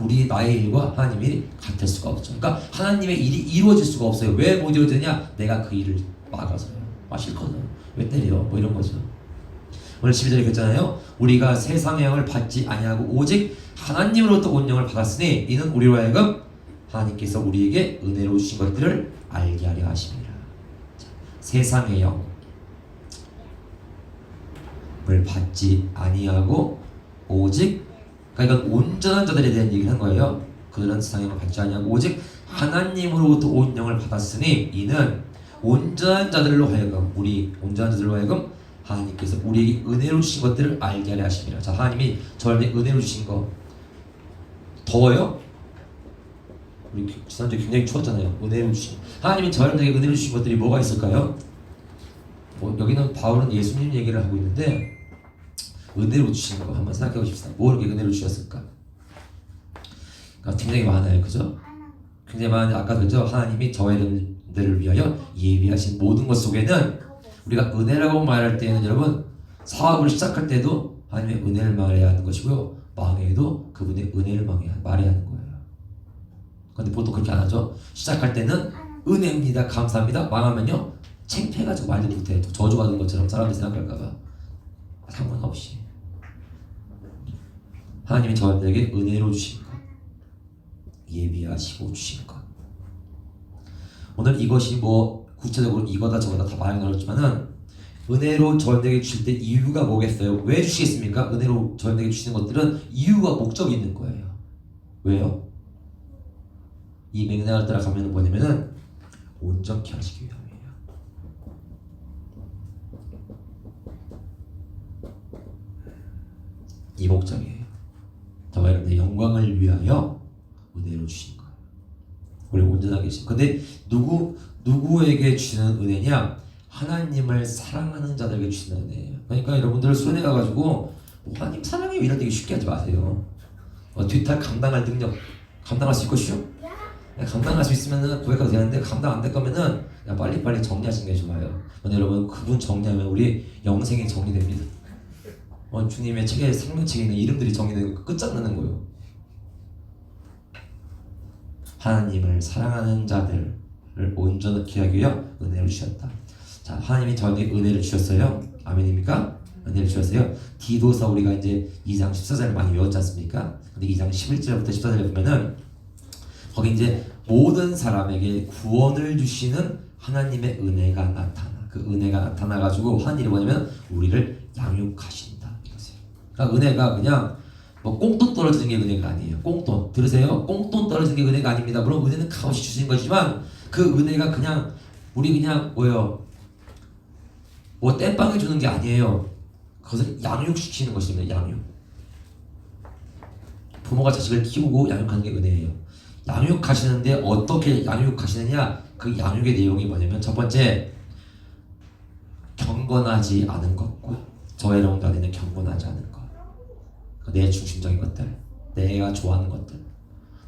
Speaker 1: 우리 나의 일과 하나님의 일이 같을 수가 없죠. 그러니까 하나님의 일이 이루어질 수가 없어요. 왜 못 이루어지냐? 내가 그 일을 막아서요. 싫거든. 왜 때려? 뭐 이런 거죠. 오늘 12절에 그랬잖아요. 우리가 세상의 영을 받지 아니하고 오직 하나님으로부터 온 영을 받았으니 이는 우리로 하여금 하나님께서 우리에게 은혜로 주신 것들을 알게 하려 하심이라. 세상의 영을 받지 아니하고 오직 그러니까 이건 온전한 자들에 대한 얘기를 한 거예요. 그들은 세상의 영을 받지 아니하고 오직 하나님으로부터 온 영을 받았으니 이는 온전한 자들로 하여금 온전한 자들로 하여금 하나님께서 우리에게 은혜로 주신 것들을 알게 하려 하십니다. 자, 하나님이 저에게 은혜로 주신 거 더워요? 우리 지난주에 굉장히 추웠잖아요. 은혜로 주신 하나님이 저에게 은혜로 주신 것들이 뭐가 있을까요? 여기는 바울은 예수님 얘기를 하고 있는데 은혜로 주신 거 한번 생각해 보십시다. 뭐 이렇게 은혜로 주셨을까? 그러니까 굉장히 많아요, 그죠? 굉장히 많은데 아까 그죠? 하나님이 저와 여러분들을 위하여 예비하신 모든 것 속에는 우리가 은혜라고 말할 때는 여러분 사업을 시작할 때도 하나님의 은혜를 말해야 하는 것이고요. 망해도 그분의 은혜를 말해야 하는 거예요. 그런데 보통 그렇게 안 하죠. 시작할 때는 은혜입니다. 감사합니다. 망하면요. 창피해가지고 말도 못해. 저주받은 것처럼 사람들이 생각할까봐. 상관없이 하나님이 저희들에게 은혜로 주신 것, 예비하시고 주신 것. 오늘 이것이 구체적으로 이거다 저거다 다 많이 나눴지만은 은혜로 저희들에게 주실 때 이유가 뭐겠어요? 왜 주시겠습니까? 은혜로 저희들에게 주시는 것들은 이유가 목적이 있는 거예요. 왜요? 이 맥락을 따라가면 뭐냐면은 온전케 하시기 위함이에요. 이 목적이에요. 저와 여러분의 영광을 위하여 은혜로 주신 거예요. 우리 온전하게 계신. 근데 누구에게 주시는 은혜냐? 하나님을 사랑하는 자들에게 주시는 은혜예요. 그러니까 여러분들 수련회 가가지고 하나님 사랑해요 이런 얘기 쉽게 하지 마세요. 뒤탈 감당할 능력 감당할 수 있겠슈? 감당할 수 있으면 고백하도 되는데 감당 안 될 거면은 빨리빨리 정리하시는 게 좋아요. 근데 여러분 그분 정리하면 우리 영생이 정리됩니다. 주님의 책에 생명책에 있는 이름들이 정리되는 거 끝장나는 거예요. 하나님을 사랑하는 자들을 온전히 하기 위하여 은혜를 주셨다. 자, 하나님이 저에게 은혜를 주셨어요. 아멘입니까? 은혜를 주셨어요. 디도서 우리가 이제 2장 14절을 많이 외웠지 않습니까? 근데 2장 11절부터 14절에 보면은 거기 이제 모든 사람에게 구원을 주시는 하나님의 은혜가 나타나. 그 은혜가 나타나가지고 한 일이 뭐냐면 우리를 양육하신다. 이거세요. 그러니까 은혜가 그냥 뭐 꽁돈 떨어지는 게 은혜가 아니에요. 꽁돈 들으세요. 꽁돈 떨어지는 게 은혜가 아닙니다. 물론 은혜는 값없이 주시는 것이지만 그 은혜가 그냥 우리 그냥 뭐예요? 뭐 땜빵해 주는 게 아니에요. 그것을 양육시키는 것입니다. 양육. 부모가 자식을 키우고 양육하는 게 은혜예요. 양육하시는데 어떻게 양육하시느냐? 그 양육의 내용이 뭐냐면 첫 번째 경건하지 않은 것과 저의 여러분 안에는 경건하지 않은 것, 내 중심적인 것들, 내가 좋아하는 것들,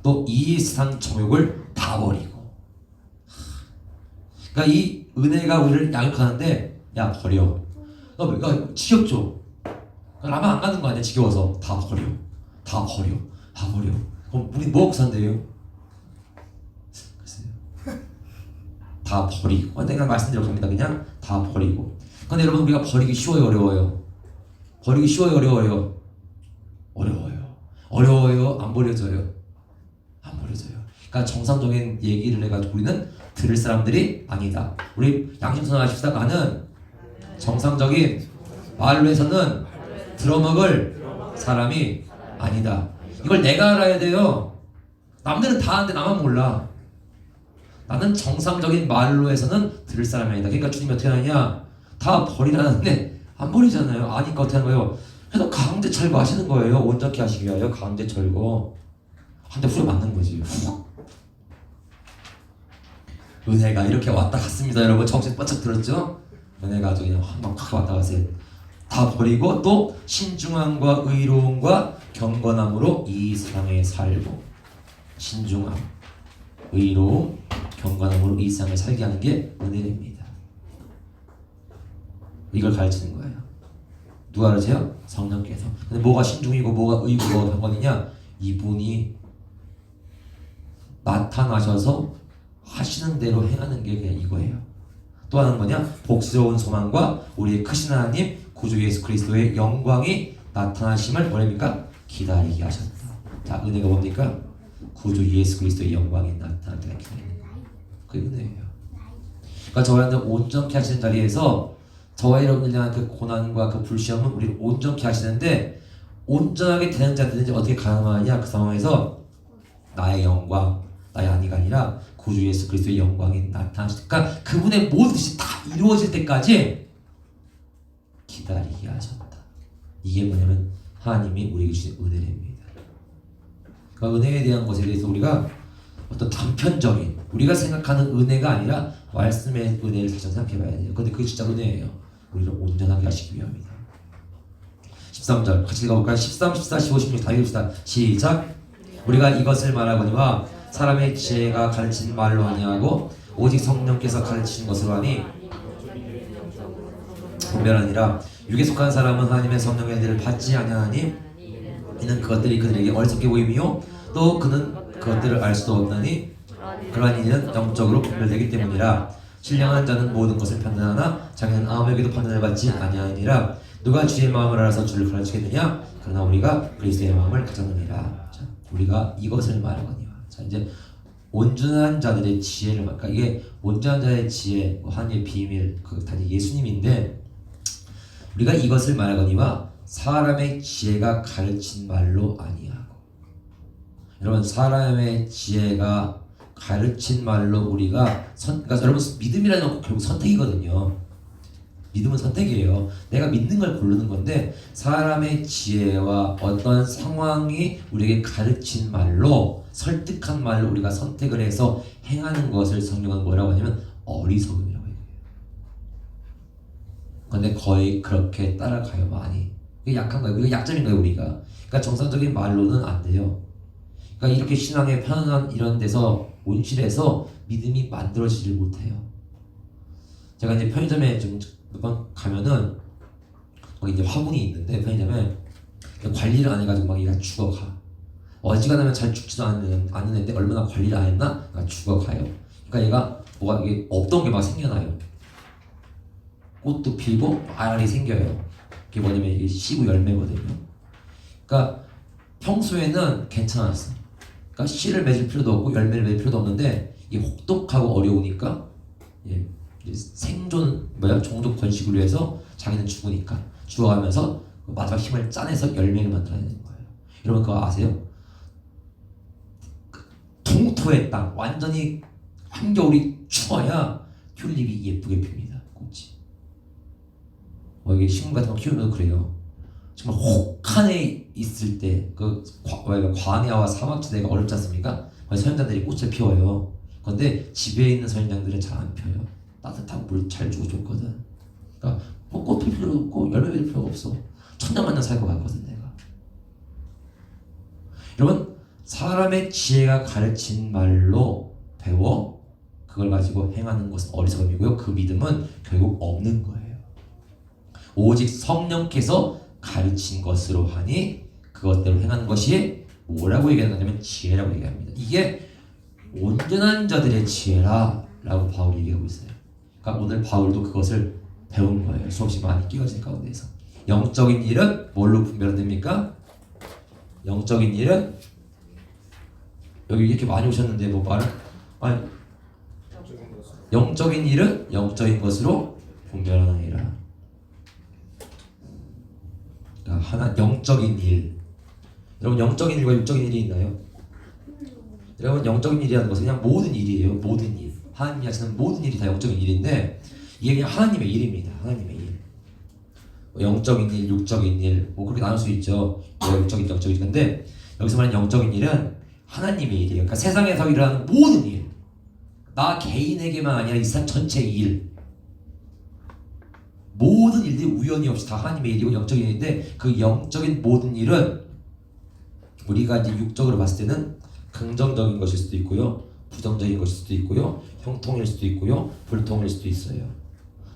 Speaker 1: 또 이 세상 정욕을 다 버리고. 그러니까 이 은혜가 우리를 양육하는데 야 버려. 너 지겹죠? 라면 안 가는 거 아니야? 지겨워서 다 버려. 다 버려. 다 버려. 그럼 우리 뭐 먹고 산대요? 글쎄요. 다 버리고. 내가 말씀드려 갑니다. 그냥 다 버리고. 근데 여러분 우리가 버리기 쉬워요, 어려워요? 버리기 쉬워요, 어려워요? 어려워요. 어려워요, 안 버려져요? 안 버려져요. 그러니까 정상적인 얘기를 해가지고 우리는 들을 사람들이 아니다. 우리 양심선언하십시다. 나는 정상적인 말로 해서는 들어먹을 사람이 아니다. 이걸 내가 알아야 돼요. 남들은 다 아는데 나만 몰라. 나는 정상적인 말로 해서는 들을 사람이 아니다. 그러니까 주님이 어떻게 하느냐? 다 버리라는데 안 버리잖아요. 아니까 어떻게 하는 거예요? 그래서 강제 철거하시는 거예요. 온전케 하시기 위하여 강제 철거. 한 대 후려 맞는 거지. 은혜가 이렇게 왔다 갔습니다. 여러분 정신 바짝 들었죠? 은혜가 아주 그냥 막 왔다 가세요. 다 버리고 또 신중함과 의로움과 경건함으로 이 세상에 살고. 신중함, 의로움, 경건함으로 이 세상을 살게 하는 게 은혜입니다. 이걸 가르치는 거예요. 누가 가르쳐요? 성령께서. 근데 뭐가 신중이고 뭐가 의고 뭐가 경건이냐? 이분이 나타나셔서 하시는 대로 행하는 게 그냥 이거예요. 또 하나는 뭐냐? 복스러운 소망과 우리의 크신 하나님 구주 예수 그리스도의 영광이 나타나심을 뭐랍니까? 기다리게 하셨다. 자, 은혜가 뭡니까? 구주 예수 그리스도의 영광이 나타날 때가 기다리는 거예요. 그게 은혜예요. 그러니까 저와 여러분들 온전케 하시는 자리에서 저와 여러분들 향한 그 고난과 그 불시험은 우리를 온전케 하시는데 온전하게 되는 자들은 어떻게 가능하냐? 그 상황에서 나의 영광, 나의 아니가 아니라 구주 예수 그리스도의 영광이 나타나시니까 그분의 모든 뜻이 다 이루어질 때까지 기다리게 하셨다. 이게 뭐냐면 하나님이 우리에게 주신 은혜입니다. 그러니까 은혜에 대한 것에 대해서 우리가 어떤 단편적인 우리가 생각하는 은혜가 아니라 말씀의 은혜를 다시 생각해 봐야 돼요. 근데 그게 진짜 은혜예요. 우리를 온전하게 하시기 위함이다. 13절 같이 읽어볼까요? 13, 14, 15, 16 다 읽읍시다. 시작. 우리가 이것을 말하거니와 사람의 지혜가 가르친 말로 아니하고 오직 성령께서 가르치신 것으로 하니 분별하니라. 육에 속한 사람은 하나님의 성령의 은혜를 받지 아니하니 이는 그것들이 그들에게 어리석게 보임이요 또 그는 그것들을 알 수도 없나니 그러한 이는 영적으로 분별되기 때문이라. 신령한 자는 모든 것을 판단하나 자기는 아무에게도 판단을 받지 아니하니라. 누가 주의 마음을 알아서 주를 가르치겠느냐? 그러나 우리가 그리스도의 마음을 가졌느니라. 자, 우리가 이것을 말하거니와. 자, 이제 온전한 자들의 지혜를 그러니까 이게 온전한 자의 지혜, 하나님의 비밀, 그 단지 예수님인데 우리가 이것을 말하거니와 사람의 지혜가 가르친 말로 아니하고. 여러분 사람의 지혜가 가르친 말로 우리가 그러니까 여러분 믿음이라는 건 결국 선택이거든요. 믿음은 선택이에요. 내가 믿는 걸 고르는 건데 사람의 지혜와 어떤 상황이 우리에게 가르친 말로 설득한 말로 우리가 선택을 해서 행하는 것을 성경은 뭐라고 하냐면 어리석음이라고 해요. 근데 거의 그렇게 따라가요 많이. 이게 약한 거예요. 이게 약점인 거예요 우리가. 그러니까 정상적인 말로는 안 돼요. 그러니까 이렇게 신앙의 편안한 이런 데서 온실에서 믿음이 만들어지질 못해요. 제가 이제 편의점에 좀 몇 번 가면은 거기 이제 화분이 있는데 편의점에 관리를 안 해가지고 막 얘가 죽어가. 어지간하면 잘 죽지도 않는 애인데 얼마나 관리를 안 했나? 죽어가요. 그러니까 얘가 뭐가 이게 없던 게 막 생겨나요. 꽃도 피고 알이 생겨요. 그게 뭐냐면 이게 씨고 열매거든요. 그러니까 평소에는 괜찮았어. 그러니까 씨를 맺을 필요도 없고 열매를 맺을 필요도 없는데 이게 혹독하고 어려우니까 예, 생존 종족 번식을 위해서 자기는 죽어가면서 마지막 힘을 짜내서 열매를 만들어내는 거예요. 여러분 그거 아세요? 동토의 땅 완전히 한겨울이 추워야 튤립이 예쁘게 핍니다. 꽃이. 이게 식물 같은 거 키우면 그래요. 정말 혹한에 있을 때 그 광야와 사막지대가 어렵지 않습니까? 선인장들이 꽃을 피워요. 그런데 집에 있는 선인장들은 잘 안 펴요. 따뜻하고 물 잘 주고 좋거든. 그러니까 뭐 꽃 필 필요도 없고 열매 맺을 필요가 없어. 천년만년 살 것 같거든 내가. 여러분 사람의 지혜가 가르친 말로 배워 그걸 가지고 행하는 것은 어리석음이고요. 그 믿음은 결국 없는 거예요. 오직 성령께서 가르친 것으로 하니 그것대로 행하는 것이 뭐라고 얘기하냐면 지혜라고 얘기합니다. 이게 온전한 자들의 지혜라 라고 바울이 얘기하고 있어요. 그러니까 오늘 바울도 그것을 배운 거예요. 수없이 많이 끼워진 가운데서. 영적인 일은 뭘로 분별됩니까? 영적인 일은 여기 이렇게 많이 오셨는데 뭐 말을 아니 영적인 일은 영적인 것으로 분별하느니라. 그러니까 하나 영적인 일. 여러분 영적인 일과 육적인 일이 있나요? 여러분 영적인 일이라는 것은 그냥 모든 일이에요. 모든 일. 하나님이 하시는 모든 일이 다 영적인 일인데 이게 그냥 하나님의 일입니다. 하나님의 일. 영적인 일, 육적인 일, 뭐 그렇게 나눌 수 있죠. 영적인, 영적인. 근데 여기서 말하는 영적인 일은 하나님의 일이에요. 그러니까 세상에서 일어나는 모든 일, 나 개인에게만 아니라 이 세상 전체의 일, 모든 일들이 우연히 없이 다 하나님의 일이고 영적인 일인데 그 영적인 모든 일은 우리가 이제 육적으로 봤을 때는 긍정적인 것일 수도 있고요, 부정적인 것일 수도 있고요, 형통일 수도 있고요, 불통일 수도 있어요.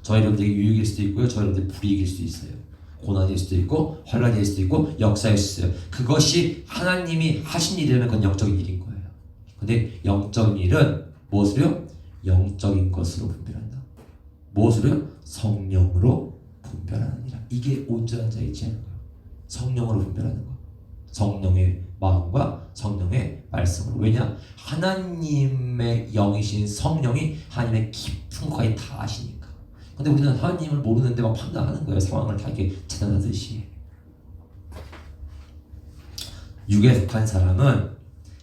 Speaker 1: 저희 여러분들에게 유익일 수도 있고요, 저희 여러분들 불이익일 수도 있어요. 고난일 수도 있고 환난일 수도 있고 역사일 수도 있어요. 그것이 하나님이 하신 일이라면 그건 영적인 일인 거예요. 근데 영적인 일은 무엇으로요? 영적인 것으로 분별한다. 무엇으로요? 성령으로 분별하느니라. 이게 온전한 자의 지혜인 거예요. 성령으로 분별하는 거. 성령의 마음과 성령의 말씀으로. 왜냐? 하나님의 영이신 성령이 하나님의 깊은 것까지 다 아시니까. 근데 우리는 하나님을 모르는데 막 판단하는 거예요. 상황을 다 이렇게 재단하듯이. 육에 속한 사람은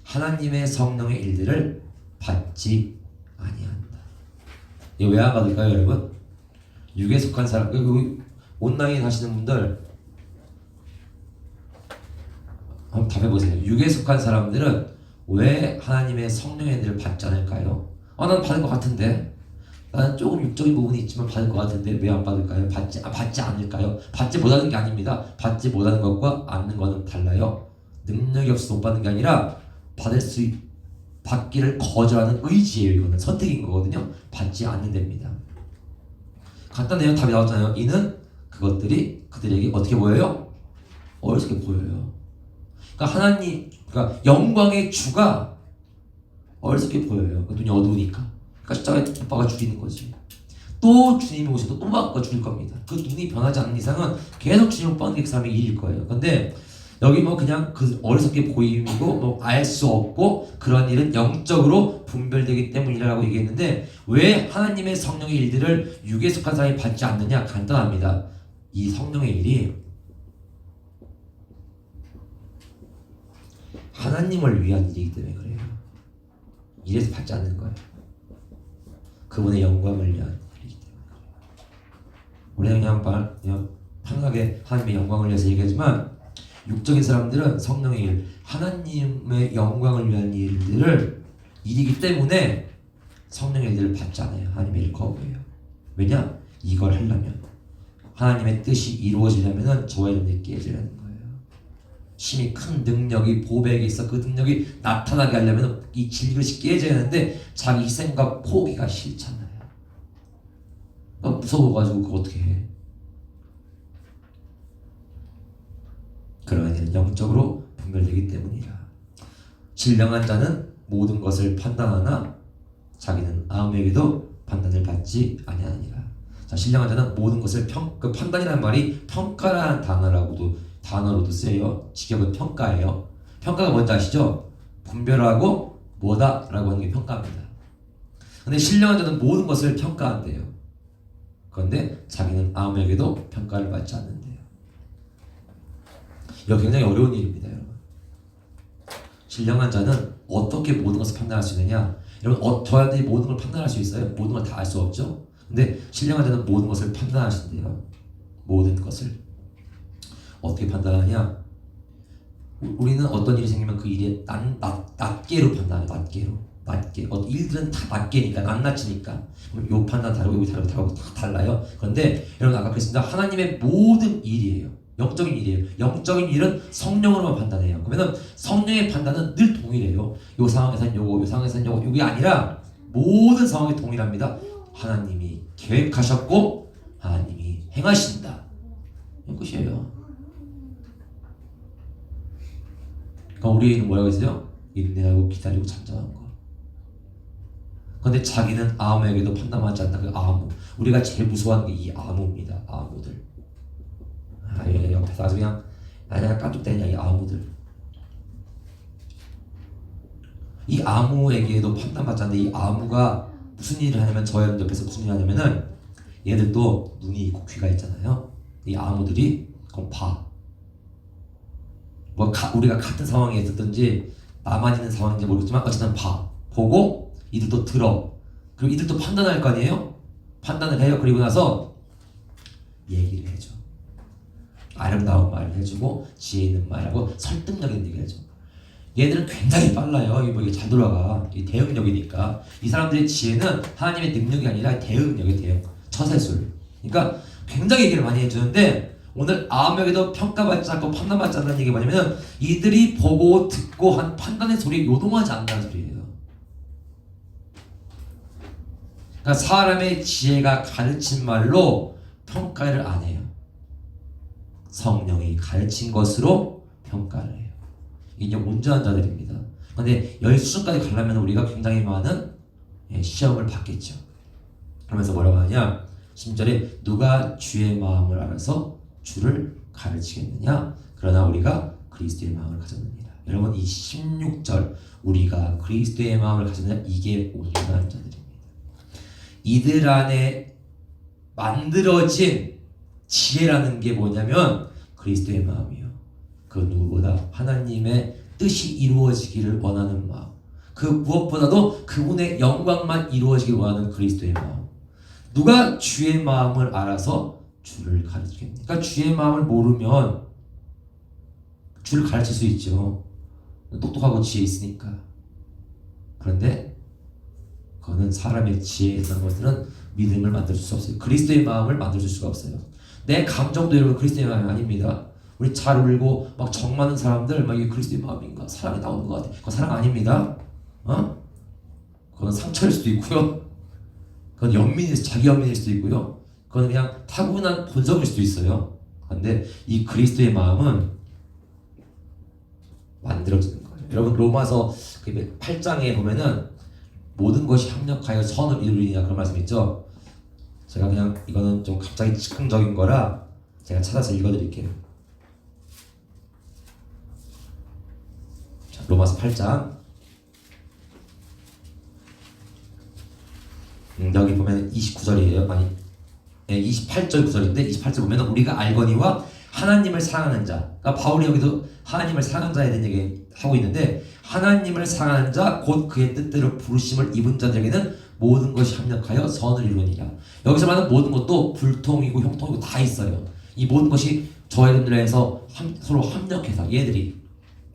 Speaker 1: 하나님의 성령의 일들을 받지 아니한다. 이거 왜 안 받을까요, 여러분? 육에 속한 사람, 여기 온라인 하시는 분들 한번 답해보세요. 육에 속한 사람들은 왜 하나님의 성령의 일들을 받지 않을까요? 나는 받을 것 같은데, 나는 조금 육적인 부분이 있지만 받을 것 같은데 왜 안 받을까요? 받지 않을까요? 받지 못하는 게 아닙니다. 받지 못하는 것과 않는 것은 달라요. 능력이 없어서 못 받는 게 아니라 받기를 거절하는 의지예요. 이거는 선택인 거거든요. 받지 않는 데입니다. 간단해요. 답이 나왔잖아요. 이는 그것들이 그들에게 어떻게 보여요? 어리석게 보여요. 그러니까 하나님, 그러니까 영광의 주가 어리석게 보여요. 눈이 어두우니까. 그러니까 십자가에 못 박아 죽이는 거지. 또 주님이 오셔도 또 박아 죽일 겁니다. 그 눈이 변하지 않는 이상은 계속 주님을 못 박는 게 그 사람의 일일 거예요. 근데 여기 뭐 그냥 그 어리석게 보임이고 뭐 알 수 없고 그런 일은 영적으로 분별되기 때문이라고 얘기했는데 왜 하나님의 성령의 일들을 육에 속한 사람이 받지 않느냐? 간단합니다. 이 성령의 일이 하나님을 위한 일이기 때문에 그래요. 이래서 받지 않는 거예요. 그분의 영광을 위한 일이기 때문에 그래요. 우리는 그냥 편하게 하나님의 영광을 위해서 얘기하지만 육적인 사람들은 성령의 일, 하나님의 영광을 위한 일이기 때문에 성령의 일을 받지 않아요. 하나님의 일 거부해요. 왜냐? 이걸 하려면 하나님의 뜻이 이루어지려면 저와 여러분이 깨지라는 거예요. 심히 큰 능력이 보배에게 있어 그 능력이 나타나게 하려면 이 질그릇이 깨져야 하는데 자기 희생과 포기가 싫잖아요. 무서워가지고 그거 어떻게 해? 그러한 일은 영적으로 분별되기 때문이라. 신령한 자는 모든 것을 판단하나 자기는 아무에게도 판단을 받지 아니하니라. 자, 신령한 자는 모든 것을 그 판단이라는 말이 평가라는 단어로도 쓰여요. 직역은 평가예요. 평가가 뭔지 아시죠? 분별하고 뭐다라고 하는 게 평가입니다. 근데 신령한 자는 모든 것을 평가한대요. 그런데 자기는 아무에게도 평가를 받지 않는데요. 이거 굉장히 어려운 일입니다, 여러분. 신령한 자는 어떻게 모든 것을 판단할 수 있느냐? 여러분, 저한테 모든 걸 판단할 수 있어요? 모든 걸 다 알 수 없죠? 근데 신령한 자는 모든 것을 판단하신대요. 모든 것을. 어떻게 판단하냐? 우리는 어떤 일이 생기면 그 일이 낱개로 판단해요. 낱개. 일들은 다 낱개니까, 낱낱이니까. 요 판단 다르고, 요 다르고 다 달라요. 그런데 여러분 아까 그랬습니다. 하나님의 모든 일이에요. 영적인 일이에요. 영적인 일은 성령으로만 판단해요. 그러면 성령의 판단은 늘 동일해요. 요 상황에서는 요거, 요 상황에서는 요거, 요게 아니라 모든 상황이 동일합니다. 하나님이 계획하셨고 하나님이 행하신다. 이 끝이에요. 그러니까 우리는 뭐라고 했어요? 인내하고 기다리고 잠잠한 거. 그런데 자기는 아무에게도 판단하지 않는다. 그 아무. 우리가 제일 무서워하는 게 이 아무입니다. 아무들. 옆에서 아주 그냥 깐족대냐 이 아무들. 이 아무에게도 판단받지 않는데 이 아무가 무슨 일을 하냐면 저희 옆에서 무슨 일을 하냐면은 얘들도 눈이 있고 귀가 있잖아요. 이 아무들이 그럼 봐. 우리가 같은 상황에 있었든지 나만 있는 상황인지 모르겠지만 어쨌든 봐. 보고 이들도 들어. 그리고 이들도 판단할 거 아니에요? 판단을 해요. 그리고 나서 얘기를 해줘. 아름다운 말을 해주고 지혜 있는 말하고 설득력있는 얘기를 해줘. 얘들은 굉장히 빨라요. 이게 잘 돌아가. 이 대응력이니까. 이 사람들의 지혜는 하나님의 능력이 아니라 대응력이 돼요. 처세술. 그러니까 굉장히 얘기를 많이 해주는데 오늘 아무에게도 평가받지 않고 판단받지 않는 얘기가 뭐냐면 이들이 보고 듣고 한 판단의 소리에 요동하지 않는다는 소리예요. 그러니까 사람의 지혜가 가르친 말로 평가를 안 해요. 성령이 가르친 것으로 평가를 해요. 이게 온전한 자들입니다. 그런데 열수까지 가려면 우리가 굉장히 많은 시험을 받겠죠. 그러면서 뭐라고 하냐? 10절에 누가 주의 마음을 알아서 주를 가르치겠느냐? 그러나 우리가 그리스도의 마음을 가졌느니라. 여러분 이 16절 우리가 그리스도의 마음을 가졌느냐? 이게 온전한 자들입니다. 이들 안에 만들어진 지혜라는 게 뭐냐면 그리스도의 마음이요. 그 누구보다 하나님의 뜻이 이루어지기를 원하는 마음. 그 무엇보다도 그분의 영광만 이루어지길 원하는 그리스도의 마음. 누가 주의 마음을 알아서 주를 가르치겠습니까? 그러니까 주의 마음을 모르면 주를 가르칠 수 있죠. 똑똑하고 지혜 있으니까. 그런데 그거는 사람의 지혜에 있는 것들은 믿음을 만들어줄 수 없어요. 그리스도의 마음을 만들어줄 수가 없어요. 내 감정도 여러분 그리스도의 마음이 아닙니다. 우리 잘 울고 막 정 많은 사람들 막 이게 그리스도의 마음인가? 사랑이 나오는 것 같아. 그건 사랑 아닙니다. 그건 상처일 수도 있고요. 그건 자기 연민일 수도 있고요. 그건 그냥 타고난 본성일 수도 있어요. 그런데 이 그리스도의 마음은 만들어지는 거예요. 여러분 로마서 8장에 보면은 모든 것이 합력하여 선을 이루리냐 그런 말씀 있죠. 제가 그냥 이거는 좀 갑자기 즉흥적인 거라 제가 찾아서 읽어드릴게요. 자, 로마서 8장 여기 보면 29절이에요. 아니 28절 9절인데 28절 보면 우리가 알거니와 하나님을 사랑하는 자. 그러니까 바울이 여기도 하나님을 사랑하는 자에 대한 얘기 하고 있는데 하나님을 사랑하는 자 곧 그의 뜻대로 부르심을 입은 자들에게는 모든 것이 합력하여 선을 이루니라. 여기서 말하는 모든 것도 불통이고 형통이고 다 있어요. 이 모든 것이 저와 여러분들에서 서로 합력해서 얘들이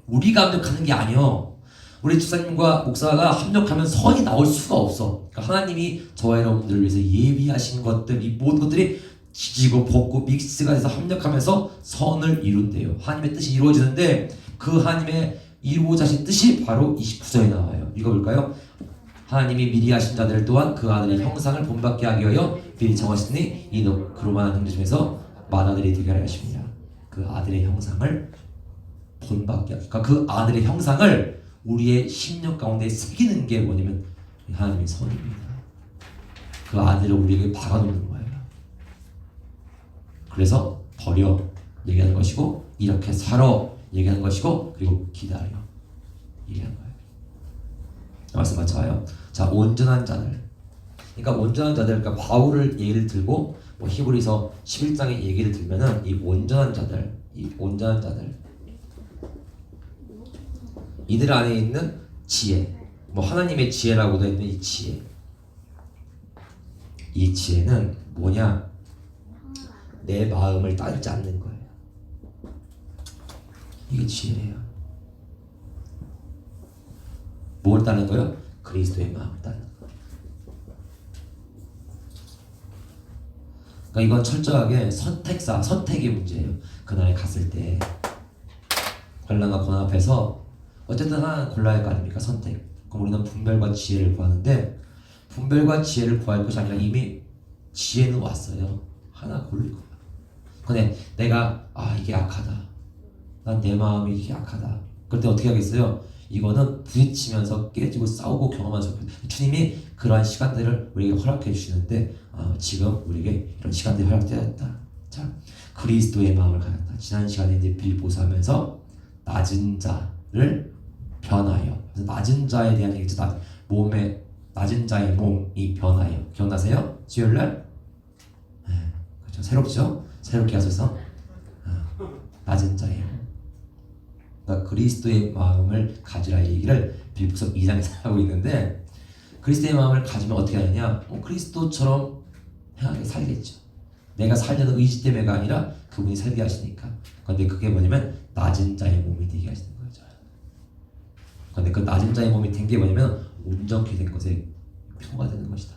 Speaker 1: 우리가 합력하는 게 아니요. 우리 집사님과 목사가 합력하면 선이 나올 수가 없어. 그러니까 하나님이 저와 여러분들을 위해서 예비하신 것들, 이 모든 것들이 지지고 볶고 믹스가 돼서 합력하면서 선을 이룬대요. 하나님의 뜻이 이루어지는데 그 하나님의 이루고자 하신 뜻이 바로 29절에 나와요. 읽어볼까요? 하나님이 미리 하신 자들 또한 그 아들의 형상을 본받게 하기 위하여 미리 정하시니 이는 그로만 형제 중에서 맏아들이 되게 하려 하십니다. 그 아들의 형상을 본받게 하기. 그러니까 그 아들의 형상을 우리의 심령 가운데 새기는 게 뭐냐면 하나님의 선입니다. 그 아들을 우리에게 박아놓는 거예요. 그래서 버려 얘기하는 것이고 이렇게 살아 얘기하는 것이고 그리고 기다려 얘기하는 거예요. 말씀 맞춰요. 자, 온전한 자들. 그러니까 온전한 자들, 그러니까 바울을 예를 들고 뭐 히브리서 11장의 얘기를 들면은 이 온전한 자들, 이들 안에 있는 지혜, 뭐 하나님의 지혜라고도 했는 이 지혜. 이 지혜는 뭐냐? 내 마음을 따르지 않는 거예요. 이게 지혜예요. 뭘 따르는 거예요? 그리스도의 마음을 따르는 거예요. 그러니까 이건 철저하게 선택의 문제예요. 그날에 갔을 때 환난과 고난 앞에서 어쨌든 하나 골라야 할 거 아닙니까? 선택. 그럼 우리는 분별과 지혜를 구하는데 분별과 지혜를 구할 것이 아니라 이미 지혜는 왔어요. 하나 고를 거야. 근데 내가 이게 약하다. 난 내 마음이 이게 약하다. 그럴 때 어떻게 하겠어요? 이거는 부딪히면서 깨지고 싸우고 경험하면서 주님이 그러한 시간들을 우리에게 허락해 주시는데 지금 우리에게 이런 시간들이 허락되었다. 자, 그리스도의 마음을 가졌다. 지난 시간에 이제 빌보서 하면서 낮은 자를 변하여. 그래서 낮은 자에 대한 얘기죠. 몸에 낮은 자의 몸이 변하여. 기억나세요? 수요일날? 네, 그렇죠. 새롭죠? 새롭게 하셔서 낮은 자의 몸. 그러니까 그리스도의 마음을 가지라 이 얘기를 빌보서 2장에서 하고 있는데 그리스도의 마음을 가지면 어떻게 하느냐? 그리스도처럼 행하게 살겠죠. 내가 살려는 의지 때문에가 아니라 그분이 살게 하시니까. 그런데 그게 뭐냐면 낮은 자의 몸이 되게 하시는 거죠. 그런데 그 낮은 자의 몸이 된 게 뭐냐면 온전케 된 것에 표가 되는 것이다.